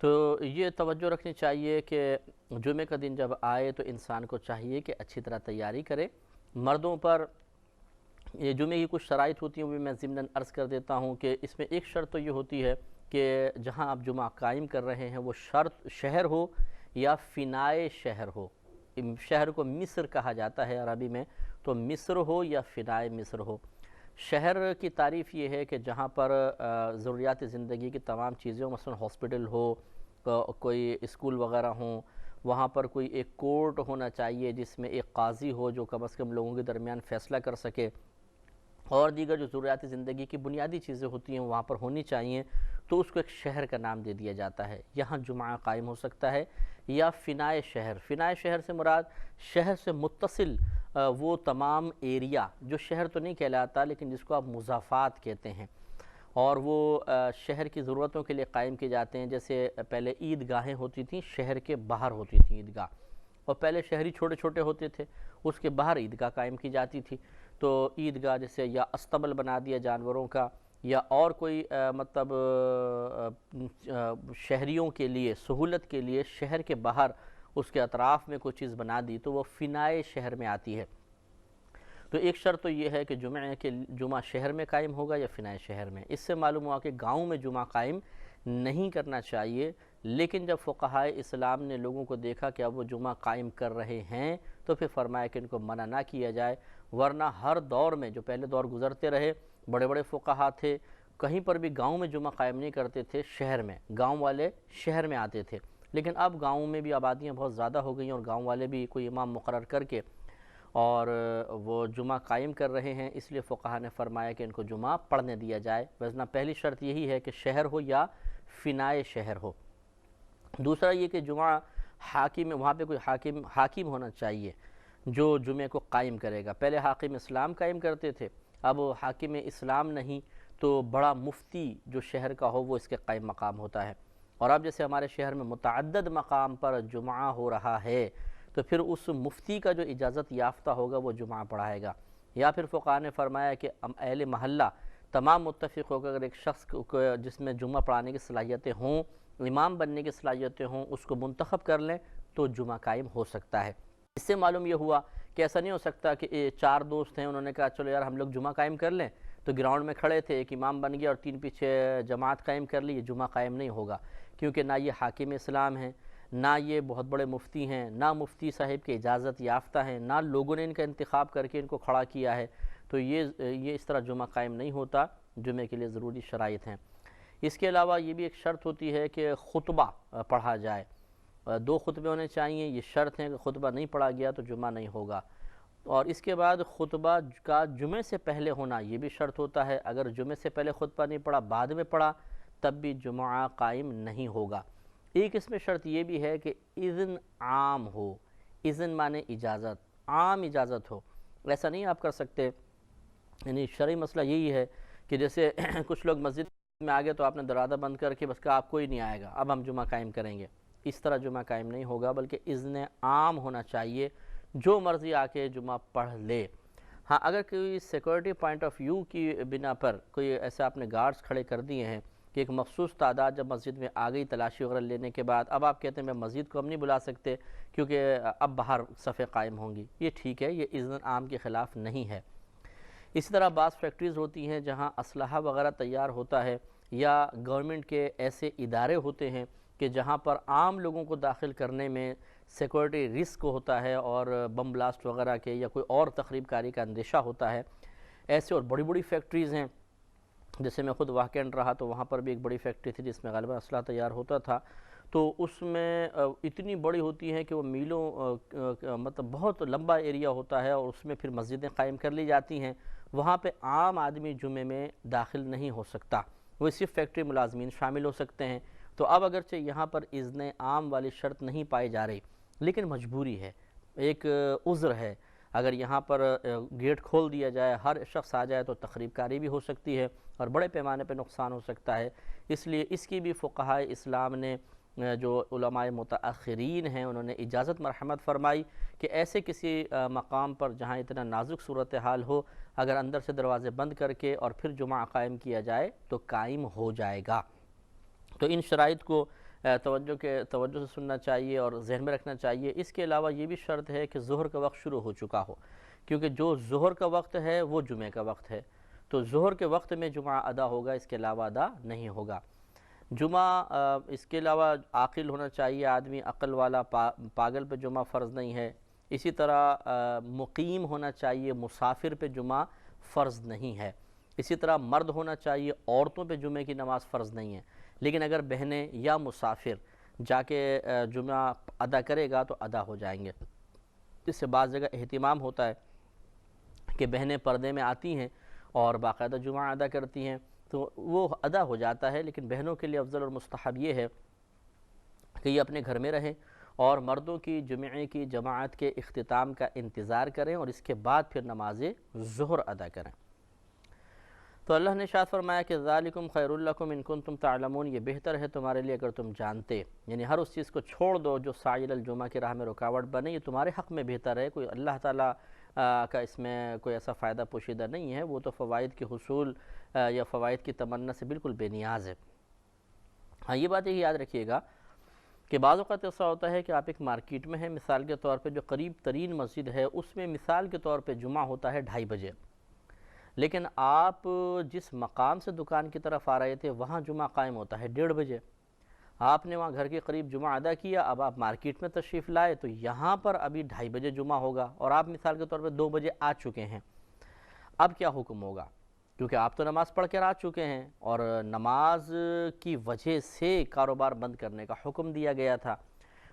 تو یہ توجہ رکھنی چاہیے کہ جمعہ کا دن جب آئے تو انسان کو چاہیے کہ اچھی طرح تیاری کرے۔ مردوں پر یہ جمعے کی کچھ شرائط ہوتی ہیں، وہ بھی میں ضمناً عرض کر دیتا ہوں کہ اس میں ایک شرط تو یہ ہوتی ہے کہ جہاں آپ جمعہ قائم کر رہے ہیں وہ شہر ہو یا فنائے شہر ہو۔ شہر کو مصر کہا جاتا ہے عربی میں، تو مصر ہو یا فنائے مصر ہو۔ شہر کی تعریف یہ ہے کہ جہاں پر ضروریات زندگی کی تمام چیزیں ہوں، مثلا ہاسپٹل ہو، کوئی اسکول وغیرہ ہوں، وہاں پر کوئی ایک کورٹ ہونا چاہیے جس میں ایک قاضی ہو جو کم از کم لوگوں کے درمیان فیصلہ کر سکے، اور دیگر جو ضروریات زندگی کی بنیادی چیزیں ہوتی ہیں وہاں پر ہونی چاہیے، تو اس کو ایک شہر کا نام دے دیا جاتا ہے۔ یہاں جمعہ قائم ہو سکتا ہے۔ یا فنائے شہر، فنائے شہر سے مراد شہر سے متصل وہ تمام ایریا جو شہر تو نہیں کہلاتا لیکن جس کو آپ مضافات کہتے ہیں، اور وہ شہر کی ضرورتوں کے لیے قائم کیے جاتے ہیں۔ جیسے پہلے عید گاہیں ہوتی تھیں، شہر کے باہر ہوتی تھیں عیدگاہ، اور پہلے شہری چھوٹے چھوٹے ہوتے تھے، اس کے باہر عیدگاہ قائم کی جاتی تھی۔ تو عیدگاہ جیسے یا استبل بنا دیا جانوروں کا، یا اور کوئی مطلب شہریوں کے لیے سہولت کے لیے شہر کے باہر اس کے اطراف میں کوئی چیز بنا دی تو وہ فنائے شہر میں آتی ہے۔ تو ایک شرط تو یہ ہے کہ جمعہ شہر میں قائم ہوگا یا فنائے شہر میں۔ اس سے معلوم ہوا کہ گاؤں میں جمعہ قائم نہیں کرنا چاہیے، لیکن جب فقہائے اسلام نے لوگوں کو دیکھا کہ اب وہ جمعہ قائم کر رہے ہیں تو پھر فرمایا کہ ان کو منع نہ کیا جائے، ورنہ ہر دور میں جو پہلے دور گزرتے رہے بڑے بڑے فقہا تھے، کہیں پر بھی گاؤں میں جمعہ قائم نہیں کرتے تھے، شہر میں، گاؤں والے شہر میں آتے تھے۔ لیکن اب گاؤں میں بھی آبادیاں بہت زیادہ ہو گئی ہیں اور گاؤں والے بھی کوئی امام مقرر کر کے اور وہ جمعہ قائم کر رہے ہیں، اس لیے فقہا نے فرمایا کہ ان کو جمعہ پڑھنے دیا جائے۔ ویسے پہلی شرط یہی ہے کہ شہر ہو یا فنائے شہر ہو۔ دوسرا یہ کہ جمعہ حاکم، وہاں پہ کوئی حاکم ہونا چاہیے جو جمعے کو قائم کرے گا۔ پہلے حاکم اسلام قائم کرتے تھے، اب حاکم اسلام نہیں تو بڑا مفتی جو شہر کا ہو وہ اس کے قائم مقام ہوتا ہے۔ اور اب جیسے ہمارے شہر میں متعدد مقام پر جمعہ ہو رہا ہے تو پھر اس مفتی کا جو اجازت یافتہ ہوگا وہ جمعہ پڑھائے گا، یا پھر فقہا نے فرمایا کہ اہل محلہ تمام متفق ہو کر اگر ایک شخص جس میں جمعہ پڑھانے کی صلاحیتیں ہوں، امام بننے کی صلاحیتیں ہوں، اس کو منتخب کر لیں تو جمعہ قائم ہو سکتا ہے۔ اس سے معلوم یہ ہوا کہ ایسا نہیں ہو سکتا کہ 4 دوست ہیں، انہوں نے کہا چلو یار ہم لوگ جمعہ قائم کر لیں، تو گراؤنڈ میں کھڑے تھے، ایک امام بن گیا اور 3 پیچھے جماعت قائم کر لی، یہ جمعہ قائم نہیں ہوگا، کیونکہ نہ یہ حاکم اسلام ہیں، نہ یہ بہت بڑے مفتی ہیں، نہ مفتی صاحب کے اجازت یافتہ ہیں، نہ لوگوں نے ان کا انتخاب کر کے ان کو کھڑا کیا ہے، تو یہ اس طرح جمعہ قائم نہیں ہوتا۔ جمعے کے لیے ضروری شرائط ہیں۔ اس کے علاوہ یہ بھی ایک شرط ہوتی ہے کہ خطبہ پڑھا جائے، 2 خطبے ہونے چاہیے، یہ شرط ہے کہ خطبہ نہیں پڑھا گیا تو جمعہ نہیں ہوگا۔ اور اس کے بعد خطبہ کا جمعے سے پہلے ہونا یہ بھی شرط ہوتا ہے، اگر جمعے سے پہلے خطبہ نہیں پڑھا، بعد میں پڑھا، تب بھی جمعہ قائم نہیں ہوگا۔ ایک اس میں شرط یہ بھی ہے کہ اذن عام ہو، اذن مانے اجازت، عام اجازت ہو، ایسا نہیں آپ کر سکتے۔ یعنی شرعی مسئلہ یہی ہے کہ جیسے کچھ لوگ مسجد میں آگے تو آپ نے دروازہ بند کر کے بس کہا آپ کوئی نہیں آئے گا، اب ہم جمعہ قائم کریں گے، اس طرح جمعہ قائم نہیں ہوگا، بلکہ اذن عام ہونا چاہیے، جو مرضی آ کے جمعہ پڑھ لے۔ ہاں اگر کوئی سیکورٹی پوائنٹ آف ویو کی بنا پر کوئی ایسے آپ نے گارڈز کھڑے کر دیے ہیں کہ ایک مخصوص تعداد جب مسجد میں آ گئی تلاشی وغیرہ لینے کے بعد، اب آپ کہتے ہیں میں مسجد کو ہم نہیں بلا سکتے کیونکہ اب باہر صفیں قائم ہوں گی، یہ ٹھیک ہے، یہ اذن عام کے خلاف نہیں ہے۔ اسی طرح بعض فیکٹریز ہوتی ہیں جہاں اسلحہ وغیرہ تیار ہوتا ہے، یا گورنمنٹ کے ایسے ادارے ہوتے ہیں کہ جہاں پر عام لوگوں کو داخل کرنے میں سیکورٹی رسک ہوتا ہے اور بم بلاسٹ وغیرہ کے یا کوئی اور تخریب کاری کا اندیشہ ہوتا ہے، ایسے اور بڑی بڑی فیکٹریز ہیں۔ جیسے میں خود واقعاً رہا تو وہاں پر بھی ایک بڑی فیکٹری تھی جس میں غالباً اسلحہ تیار ہوتا تھا، تو اس میں اتنی بڑی ہوتی ہے کہ وہ میلوں مطلب بہت لمبا ایریا ہوتا ہے، اور اس میں پھر مسجدیں قائم کر لی جاتی ہیں، وہاں پہ عام آدمی جمعے میں داخل نہیں ہو سکتا، وہ صرف فیکٹری ملازمین شامل ہو سکتے ہیں۔ تو اب اگرچہ یہاں پر اذن عام والی شرط نہیں پائی جا رہی، لیکن مجبوری ہے، ایک عذر ہے، اگر یہاں پر گیٹ کھول دیا جائے، ہر شخص آ جائے تو تخریب کاری بھی ہو سکتی ہے اور بڑے پیمانے پہ نقصان ہو سکتا ہے۔ اس لیے اس کی بھی فقہائے اسلام نے، جو علماء متاخرین ہیں، انہوں نے اجازت مرحمت فرمائی کہ ایسے کسی مقام پر جہاں اتنا نازک صورتحال ہو، اگر اندر سے دروازے بند کر کے اور پھر جمعہ قائم کیا جائے تو قائم ہو جائے گا۔ تو ان شرائط کو توجہ سے سننا چاہیے اور ذہن میں رکھنا چاہیے۔ اس کے علاوہ یہ بھی شرط ہے کہ ظہر کا وقت شروع ہو چکا ہو، کیونکہ جو ظہر کا وقت ہے وہ جمعے کا وقت ہے، تو ظہر کے وقت میں جمعہ ادا ہوگا، اس کے علاوہ ادا نہیں ہوگا۔ جمعہ اس کے علاوہ عاقل ہونا چاہیے آدمی، عقل والا، پاگل پہ جمعہ فرض نہیں ہے۔ اسی طرح مقیم ہونا چاہیے، مسافر پہ جمعہ فرض نہیں ہے۔ اسی طرح مرد ہونا چاہیے، عورتوں پہ جمعے کی نماز فرض نہیں ہے، لیکن اگر بہنیں یا مسافر جا کے جمعہ ادا کرے گا تو ادا ہو جائیں گے۔ اس سے بعض جگہ اہتمام ہوتا ہے کہ بہنیں پردے میں آتی ہیں اور باقاعدہ جمعہ ادا کرتی ہیں، تو وہ ادا ہو جاتا ہے، لیکن بہنوں کے لیے افضل اور مستحب یہ ہے کہ یہ اپنے گھر میں رہیں اور مردوں کی جمعے کی جماعت کے اختتام کا انتظار کریں اور اس کے بعد پھر نماز ظہر ادا کریں۔ تو اللہ نے ارشاد فرمایا کہ ذالکم خیر لکم ان کنتم تعلمون، یہ بہتر ہے تمہارے لیے اگر تم جانتے، یعنی ہر اس چیز کو چھوڑ دو جو ساعی الجمعہ کی راہ میں رکاوٹ بنے، یہ تمہارے حق میں بہتر ہے، کوئی اللہ تعالیٰ کا اس میں کوئی ایسا فائدہ پوشیدہ نہیں ہے، وہ تو فوائد کے حصول یا فوائد کی تمنا سے بالکل بے نیاز ہے۔ ہاں یہ بات یاد رکھیے گا کہ بعض اوقات ایسا ہوتا ہے کہ آپ ایک مارکیٹ میں ہیں، مثال کے طور پہ جو قریب ترین مسجد ہے اس میں مثال کے طور پہ جمعہ ہوتا ہے 2:30 بجے، لیکن آپ جس مقام سے دکان کی طرف آ رہے تھے وہاں جمعہ قائم ہوتا ہے 1:30 بجے، آپ نے وہاں گھر کے قریب جمعہ ادا کیا، اب آپ مارکیٹ میں تشریف لائے تو یہاں پر ابھی 2:30 بجے جمعہ ہوگا اور آپ مثال کے طور پہ 2 بجے آ چکے ہیں، اب کیا حکم ہوگا؟ کیونکہ آپ تو نماز پڑھ کر آ چکے ہیں اور نماز کی وجہ سے کاروبار بند کرنے کا حکم دیا گیا تھا،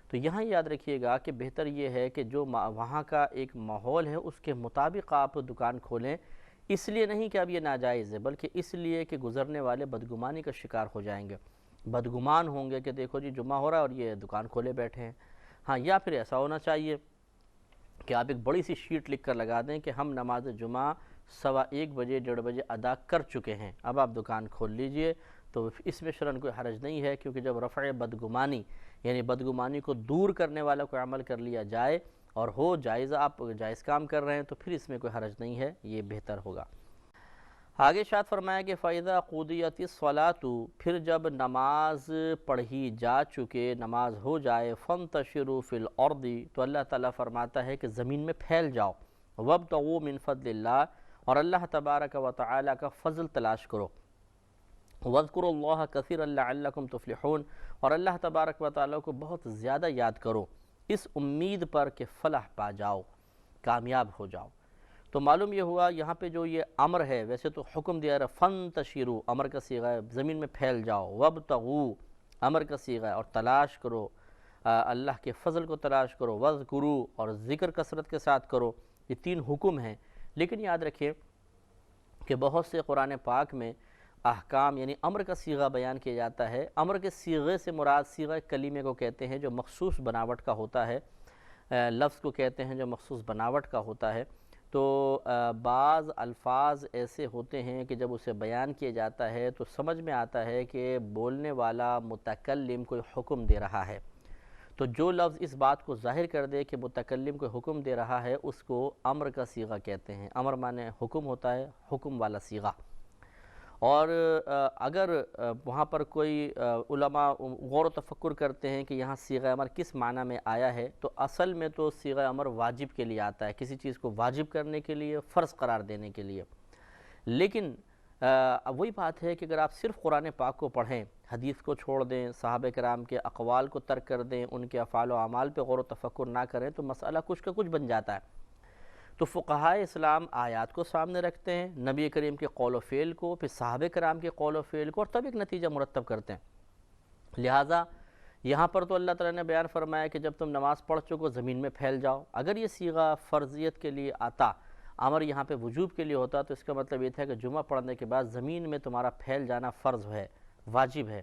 تو یہاں یاد رکھیے گا کہ بہتر یہ ہے کہ جو وہاں کا ایک ماحول ہے اس کے مطابق آپ دکان کھولیں، اس لیے نہیں کہ اب یہ ناجائز ہے، بلکہ اس لیے کہ گزرنے والے بدگمانی کا شکار ہو جائیں گے، بدگمان ہوں گے کہ دیکھو جی جمعہ ہو رہا ہے اور یہ دکان کھولے بیٹھے ہیں۔ ہاں یا پھر ایسا ہونا چاہیے کہ آپ ایک بڑی سی شیٹ لکھ کر لگا دیں کہ ہم نماز جمعہ 1:15 بجے 1:30 بجے ادا کر چکے ہیں، اب آپ دکان کھول لیجئے، تو اس میں شرعاً کوئی حرج نہیں ہے، کیونکہ جب رفع بدگمانی یعنی بدگمانی کو دور کرنے والا کوئی عمل کر لیا جائے اور ہو جائز، آپ جائز کام کر رہے ہیں تو پھر اس میں کوئی حرج نہیں ہے، یہ بہتر ہوگا۔ آگے ارشاد فرمایا کہ فَإِذَا قُضِيَتِ الصَّلَاةُ، پھر جب نماز پڑھی جا چکے، نماز ہو جائے، فَانْتَشِرُوا فِي الْأَرْضِ، تو اللہ تعالیٰ فرماتا ہے کہ زمین میں پھیل جاؤ، وَابْتَغُوا مِنْ فَضْلِ اللَّهِ، اور اللہ تبارک و تعالی کا فضل تلاش کرو۔ وَاذْكُرُوا اللَّهَ كَثِيرًا لَعَلَّكُمْ تُفْلِحُونَ، اور اللہ تبارک و تعالیٰ کو بہت زیادہ یاد کرو اس امید پر کہ فلاح پا جاؤ، کامیاب ہو جاؤ۔ تو معلوم یہ ہوا یہاں پہ جو یہ امر ہے، ویسے تو حکم دیا رہا فَانْتَشِرُوا، امر کا صیغہ ہے، زمین میں پھیل جاؤ، وَابْتَغُوا امر کا صیغہ ہے، اور تلاش کرو، اللہ کے فضل کو تلاش کرو، وَاذْكُرُوا اور ذکر کثرت کے ساتھ کرو۔ یہ تین حکم ہیں، لیکن یاد رکھیں کہ بہت سے قرآن پاک میں احکام یعنی امر کا صیغہ بیان کیا جاتا ہے۔ امر کے صیغے سے مراد صیغہ کلیمے کو کہتے ہیں جو مخصوص بناوٹ کا ہوتا ہے، لفظ کو کہتے ہیں جو مخصوص بناوٹ کا ہوتا ہے۔ تو بعض الفاظ ایسے ہوتے ہیں کہ جب اسے بیان کیا جاتا ہے تو سمجھ میں آتا ہے کہ بولنے والا متکلم کوئی حکم دے رہا ہے، تو جو لفظ اس بات کو ظاہر کر دے کہ متکلم کوئی حکم دے رہا ہے اس کو امر کا صیغہ کہتے ہیں۔ امر معنی حکم ہوتا ہے، حکم والا صیغہ۔ اور اگر وہاں پر کوئی علماء غور و تفکر کرتے ہیں کہ یہاں صیغہ امر کس معنی میں آیا ہے، تو اصل میں تو صیغہ امر واجب کے لیے آتا ہے، کسی چیز کو واجب کرنے کے لیے، فرض قرار دینے کے لیے۔ لیکن وہی بات ہے کہ اگر آپ صرف قرآن پاک کو پڑھیں، حدیث کو چھوڑ دیں، صحابہ کرام کے اقوال کو ترک کر دیں، ان کے افعال و اعمال پہ غور و تفکر نہ کریں، تو مسئلہ کچھ کا کچھ بن جاتا ہے۔ تو فقہائے اسلام آیات کو سامنے رکھتے ہیں، نبی کریم کے قول و فعل کو، پھر صحابہ کرام کے قول و فعل کو، اور تب ایک نتیجہ مرتب کرتے ہیں۔ لہٰذا یہاں پر تو اللہ تعالیٰ نے بیان فرمایا کہ جب تم نماز پڑھ چکو زمین میں پھیل جاؤ۔ اگر یہ صیغہ فرضیت کے لیے آتا، امر یہاں پہ وجوب کے لیے ہوتا، تو اس کا مطلب یہ تھا کہ جمعہ پڑھنے کے بعد زمین میں تمہارا پھیل جانا فرض ہے، واجب ہے،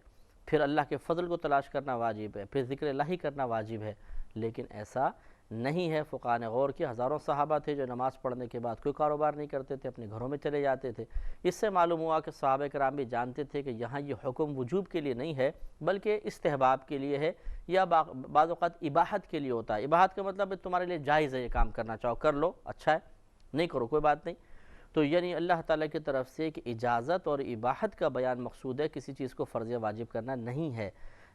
پھر اللہ کے فضل کو تلاش کرنا واجب ہے، پھر ذکر الہی کرنا واجب ہے۔ لیکن ایسا نہیں ہے۔ فقہاء نے غور کیا، ہزاروں صحابہ تھے جو نماز پڑھنے کے بعد کوئی کاروبار نہیں کرتے تھے، اپنے گھروں میں چلے جاتے تھے۔ اس سے معلوم ہوا کہ صحابہ کرام بھی جانتے تھے کہ یہاں یہ حکم وجوب کے لیے نہیں ہے بلکہ استحباب کے لیے ہے، یا بعض اوقات اباحت کے لیے ہوتا ہے۔ اباحت کا مطلب ہے تمہارے لیے جائز ہے، یہ کام کرنا چاہو کر لو، اچھا ہے، نہیں کرو کوئی بات نہیں۔ تو یعنی اللہ تعالیٰ کی طرف سے کہ اجازت اور اباحت کا بیان مقصود ہے، کسی چیز کو فرض یا واجب کرنا نہیں ہے۔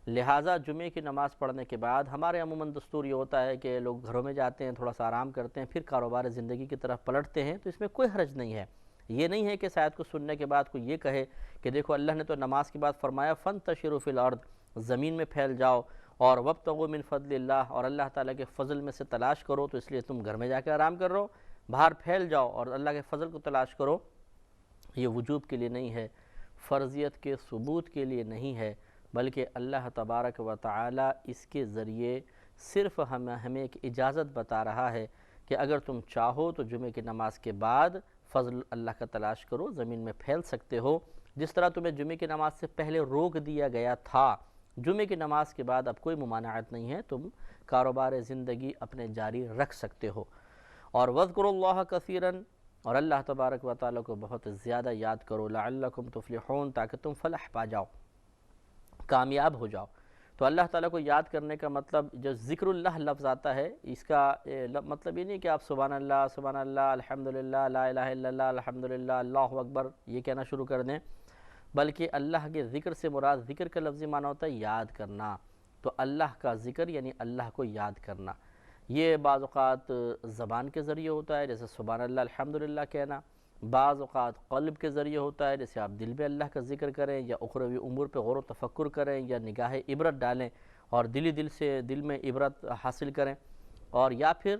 لہٰذا جمعے کی نماز پڑھنے کے بعد ہمارے عموماً دستور یہ ہوتا ہے کہ لوگ گھروں میں جاتے ہیں، تھوڑا سا آرام کرتے ہیں، پھر کاروبار زندگی کی طرف پلٹتے ہیں، تو اس میں کوئی حرج نہیں ہے۔ یہ نہیں ہے کہ اس آیت کو سننے کے بعد کوئی یہ کہے کہ دیکھو اللہ نے تو نماز کے بعد فرمایا فَانْتَشِرُوا فِي الْأَرْضِ، زمین میں پھیل جاؤ، اور وَابْتَغُوا مِنْ فَضْلِ اللَّهِ، اور اللہ تعالیٰ کے فضل میں سے تلاش کرو، تو اس لیے تم گھر میں جا کے آرام کر رہو، باہر پھیل جاؤ اور اللہ کے فضل کو تلاش کرو۔ یہ وجوب کے لیے نہیں ہے، فرضیت کے ثبوت کے لیے نہیں ہے، بلکہ اللہ تبارک و تعالی اس کے ذریعے صرف ہمیں ایک اجازت بتا رہا ہے کہ اگر تم چاہو تو جمعے کی نماز کے بعد فضل اللہ کا تلاش کرو، زمین میں پھیل سکتے ہو۔ جس طرح تمہیں جمعے کی نماز سے پہلے روک دیا گیا تھا، جمعے کی نماز کے بعد اب کوئی ممانعت نہیں ہے، تم کاروبار زندگی اپنے جاری رکھ سکتے ہو۔ اور وَاذْكُرُوا اللَّهَ كَثِيرًا، اور اللہ تبارک و تعالیٰ کو بہت زیادہ یاد کرو، لَعَلَّكُمْ تُفْلِحُونَ، تاکہ تم فلاح پا جاؤ، کامیاب ہو جاؤ۔ تو اللہ تعالیٰ کو یاد کرنے کا مطلب، جو ذکر اللہ لفظ آتا ہے، اس کا مطلب یہ نہیں کہ آپ سبحان اللہ الحمدللہ لا الہ الا اللہ الحمدللہ اللہ اکبر یہ کہنا شروع کر دیں، بلکہ اللہ کے ذکر سے مراد، ذکر کا لفظی معنی ہوتا ہے یاد کرنا۔ تو اللہ کا ذکر یعنی اللہ کو یاد کرنا۔ یہ بعض اوقات زبان کے ذریعے ہوتا ہے، جیسے سبحان اللہ الحمدللہ کہنا، بعض اوقات قلب کے ذریعے ہوتا ہے، جیسے آپ دل میں اللہ کا ذکر کریں، یا اخروی امور پہ غور و تفکر کریں، یا نگاہ عبرت ڈالیں اور دل میں عبرت حاصل کریں، اور یا پھر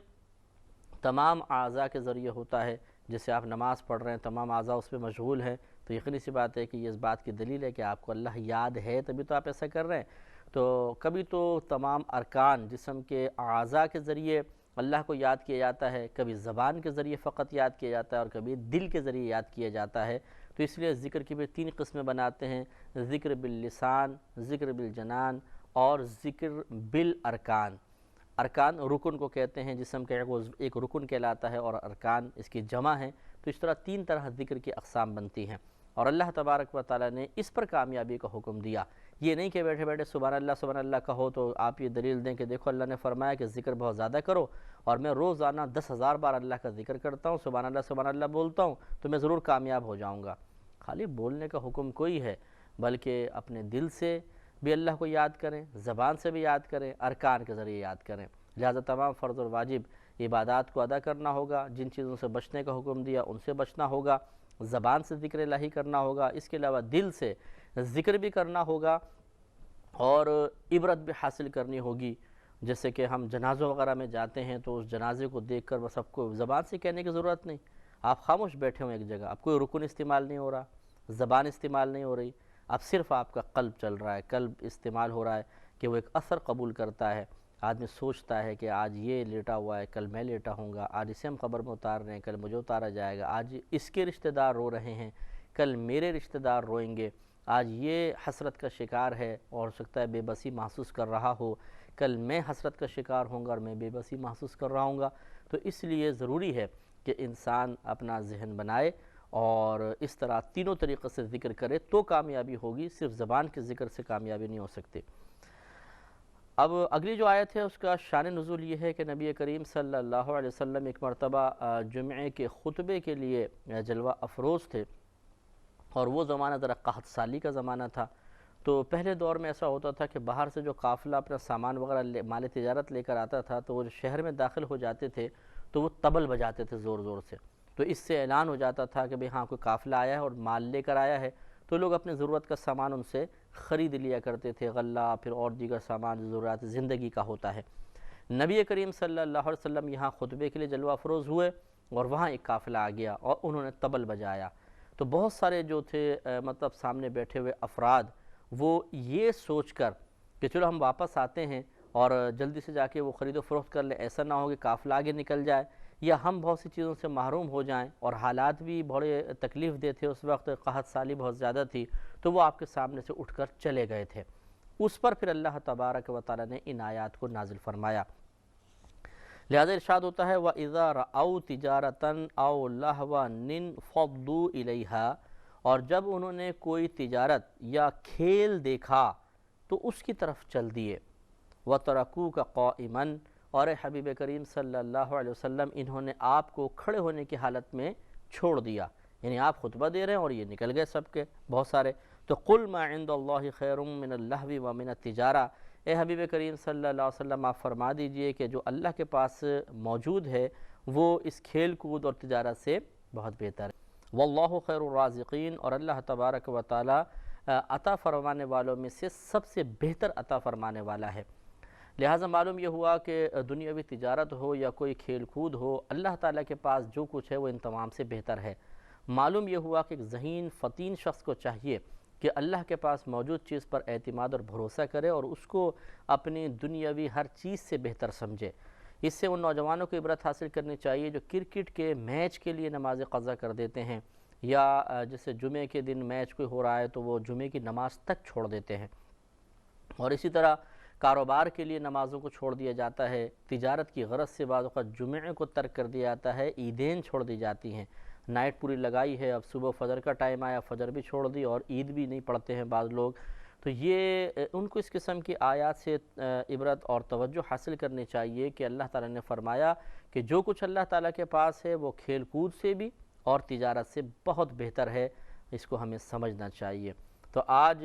تمام اعضاء کے ذریعے ہوتا ہے، جیسے آپ نماز پڑھ رہے ہیں، تمام اعضاء اس پہ مشغول ہیں، تو یقینی سی بات ہے کہ یہ اس بات کی دلیل ہے کہ آپ کو اللہ یاد ہے، تبھی تو آپ ایسا کر رہے ہیں۔ تو کبھی تو تمام ارکان جسم کے اعضاء کے ذریعے اللہ کو یاد کیا جاتا ہے، کبھی زبان کے ذریعے فقط یاد کیا جاتا ہے، اور کبھی دل کے ذریعے یاد کیا جاتا ہے۔ تو اس لیے ذکر کی بھی 3 قسمیں بناتے ہیں، ذکر باللسان، ذکر بالجنان، اور ذکر بالارکان۔ ارکان رکن کو کہتے ہیں، جسم کا ایک رکن کہلاتا ہے، اور ارکان اس کی جمع ہیں۔ تو اس طرح 3 طرح ذکر کی اقسام بنتی ہیں، اور اللہ تبارک و تعالیٰ نے اس پر کامیابی کا حکم دیا۔ یہ نہیں کہ بیٹھے بیٹھے سبحان اللہ کہو تو آپ یہ دلیل دیں کہ دیکھو اللہ نے فرمایا کہ ذکر بہت زیادہ کرو، اور میں روزانہ 10,000 بار اللہ کا ذکر کرتا ہوں، سبحان اللہ بولتا ہوں، تو میں ضرور کامیاب ہو جاؤں گا۔ خالی بولنے کا حکم کوئی ہے، بلکہ اپنے دل سے بھی اللہ کو یاد کریں، زبان سے بھی یاد کریں، ارکان کے ذریعے یاد کریں۔ لہذا تمام فرض اور واجب عبادات کو ادا کرنا ہوگا، جن چیزوں سے بچنے کا حکم دیا ان سے بچنا ہوگا، زبان سے ذکر الہی کرنا ہوگا، اس کے علاوہ دل سے ذکر بھی کرنا ہوگا، اور عبرت بھی حاصل کرنی ہوگی۔ جیسے کہ ہم جنازوں وغیرہ میں جاتے ہیں تو اس جنازے کو دیکھ کر بس آپ کو زبان سے کہنے کی ضرورت نہیں، آپ خاموش بیٹھے ہوں ایک جگہ، اب کوئی رکن استعمال نہیں ہو رہا، زبان استعمال نہیں ہو رہی، اب صرف آپ کا قلب چل رہا ہے، قلب استعمال ہو رہا ہے کہ وہ ایک اثر قبول کرتا ہے۔ آدمی سوچتا ہے کہ آج یہ لیٹا ہوا ہے، کل میں لیٹا ہوں گا، آج اسے ہم قبر میں اتار رہے ہیں، کل مجھے اتارا جائے گا، آج اس کے رشتہ دار رو رہے ہیں، کل میرے رشتہ دار روئیں گے، آج یہ حسرت کا شکار ہے اور ہو سکتا ہے بے بسی محسوس کر رہا ہو، کل میں حسرت کا شکار ہوں گا اور میں بے بسی محسوس کر رہا ہوں گا۔ تو اس لیے ضروری ہے کہ انسان اپنا ذہن بنائے اور اس طرح تینوں طریقے سے ذکر کرے تو کامیابی ہوگی، صرف زبان کے ذکر سے کامیابی نہیں ہو سکتی۔ اب اگلی جو آیت ہے اس کا شان نزول یہ ہے کہ نبی کریم صلی اللہ علیہ وسلم ایک مرتبہ جمعے کے خطبے کے لیے جلوہ افروز تھے، اور وہ زمانہ ذرا قحط سالی کا زمانہ تھا۔ تو پہلے دور میں ایسا ہوتا تھا کہ باہر سے جو قافلہ اپنا سامان وغیرہ مال تجارت لے کر آتا تھا تو وہ جو شہر میں داخل ہو جاتے تھے تو وہ طبل بجاتے تھے زور زور سے، تو اس سے اعلان ہو جاتا تھا کہ بھئی ہاں کوئی قافلہ آیا ہے اور مال لے کر آیا ہے، تو لوگ اپنی ضرورت کا سامان ان سے خرید لیا کرتے تھے، غلہ پھر اور دیگر سامان جو ضرورت زندگی کا ہوتا ہے۔ نبی کریم صلی اللہ علیہ وسلم یہاں خطبے کے لیے جلوہ افروز ہوئے اور وہاں ایک قافلہ آ گیا اور انہوں نے طبل بجایا، تو بہت سارے جو تھے مطلب سامنے بیٹھے ہوئے افراد وہ یہ سوچ کر کہ چلو ہم واپس آتے ہیں اور جلدی سے جا کے وہ خرید و فروخت کر لیں، ایسا نہ ہو کہ قافلہ آگے نکل جائے یا ہم بہت سی چیزوں سے محروم ہو جائیں، اور حالات بھی بڑے تکلیف دہ تھے اس وقت، قحط سالی بہت زیادہ تھی، تو وہ آپ کے سامنے سے اٹھ کر چلے گئے تھے۔ اس پر پھر اللہ تبارک و تعالی نے ان آیات کو نازل فرمایا۔ لہذا ارشاد ہوتا ہے وَإِذَا رَأَوْا تِجَارَةً أَوْ لَهْوًا انفضوا إِلَيْهَا، اور جب انہوں نے کوئی تجارت یا کھیل دیکھا تو اس کی طرف چل دیے۔ وَتَرَكُوكَ قَائِمًا، اور اے حبیب کریم صلی اللہ علیہ وسلم انہوں نے آپ کو کھڑے ہونے کی حالت میں چھوڑ دیا، یعنی آپ خطبہ دے رہے ہیں اور یہ نکل گئے سب کے بہت سارے۔ تو قُلْ مَا عِنْدَ اللَّهِ خَيْرٌ مِّنَ اللَّهْوِ وَمِنَ التِّجَارَةِ، اے حبیب کریم صلی اللہ علیہ وسلم آپ فرما دیجئے کہ جو اللہ کے پاس موجود ہے وہ اس کھیل کود اور تجارت سے بہت بہتر ہے۔ واللہ خیر الرازقین، اور اللہ تبارک و تعالی عطا فرمانے والوں میں سے سب سے بہتر عطا فرمانے والا ہے۔ لہٰذا معلوم یہ ہوا کہ دنیاوی تجارت ہو یا کوئی کھیل کود ہو، اللہ تعالیٰ کے پاس جو کچھ ہے وہ ان تمام سے بہتر ہے۔ معلوم یہ ہوا کہ ایک ذہین فطین شخص کو چاہیے کہ اللہ کے پاس موجود چیز پر اعتماد اور بھروسہ کرے اور اس کو اپنی دنیاوی ہر چیز سے بہتر سمجھے۔ اس سے ان نوجوانوں کو عبرت حاصل کرنی چاہیے جو کرکٹ کے میچ کے لیے نماز قضا کر دیتے ہیں، یا جیسے جمعے کے دن میچ کوئی ہو رہا ہے تو وہ جمعے کی نماز تک چھوڑ دیتے ہیں، اور اسی طرح کاروبار کے لیے نمازوں کو چھوڑ دیا جاتا ہے، تجارت کی غرض سے بعض اوقات جمعے کو ترک کر دیا جاتا ہے، عیدین چھوڑ دی جاتی ہیں، نائٹ پوری لگائی ہے، اب صبح فجر کا ٹائم آیا فجر بھی چھوڑ دی اور عید بھی نہیں پڑھتے ہیں بعض لوگ۔ تو یہ ان کو اس قسم کی آیات سے عبرت اور توجہ حاصل کرنی چاہیے کہ اللہ تعالیٰ نے فرمایا کہ جو کچھ اللہ تعالیٰ کے پاس ہے وہ کھیل کود سے بھی اور تجارت سے بہت بہتر ہے، اس کو ہمیں سمجھنا چاہیے۔ تو آج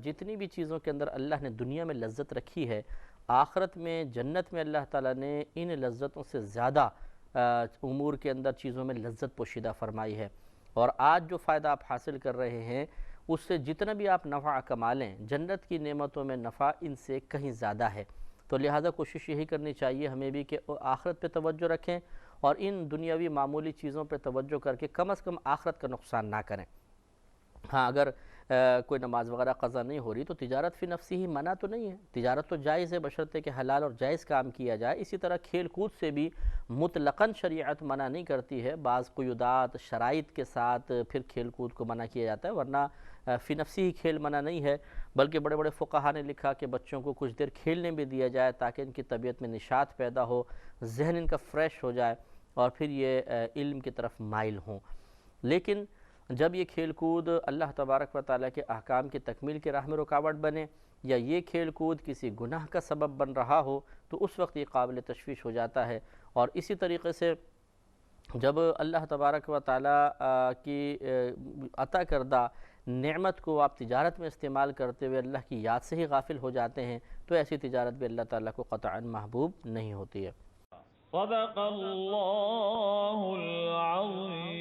جتنی بھی چیزوں کے اندر اللہ نے دنیا میں لذت رکھی ہے، آخرت میں جنت میں اللہ تعالیٰ نے ان لذتوں سے زیادہ امور کے اندر چیزوں میں لذت پوشیدہ فرمائی ہے، اور آج جو فائدہ آپ حاصل کر رہے ہیں اس سے جتنا بھی آپ نفع کما لیں، جنت کی نعمتوں میں نفع ان سے کہیں زیادہ ہے۔ تو لہٰذا کوشش یہی کرنی چاہیے ہمیں بھی کہ آخرت پہ توجہ رکھیں اور ان دنیاوی معمولی چیزوں پہ توجہ کر کے کم از کم آخرت کا نقصان نہ کریں۔ ہاں اگر کوئی نماز وغیرہ قضا نہیں ہو رہی تو تجارت فی نفسی ہی منع تو نہیں ہے، تجارت تو جائز ہے بشرطے کہ حلال اور جائز کام کیا جائے۔ اسی طرح کھیل کود سے بھی مطلقاً شریعت منع نہیں کرتی ہے، بعض قیودات شرائط کے ساتھ پھر کھیل کود کو منع کیا جاتا ہے، ورنہ فی نفسی ہی کھیل منع نہیں ہے، بلکہ بڑے بڑے فقہا نے لکھا کہ بچوں کو کچھ دیر کھیلنے بھی دیا جائے تاکہ ان کی طبیعت میں نشاط پیدا ہو، ذہن ان کا فریش ہو جائے اور پھر یہ علم کی طرف مائل ہوں۔ لیکن جب یہ کھیل کود اللہ تبارک و تعالیٰ کے احکام کی تکمیل کی راہ میں رکاوٹ بنے یا یہ کھیل کود کسی گناہ کا سبب بن رہا ہو تو اس وقت یہ قابل تشویش ہو جاتا ہے۔ اور اسی طریقے سے جب اللہ تبارک و تعالیٰ کی عطا کردہ نعمت کو آپ تجارت میں استعمال کرتے ہوئے اللہ کی یاد سے ہی غافل ہو جاتے ہیں تو ایسی تجارت بھی اللہ تعالیٰ کو قطعاً محبوب نہیں ہوتی ہے۔ صدق اللہ العظیم.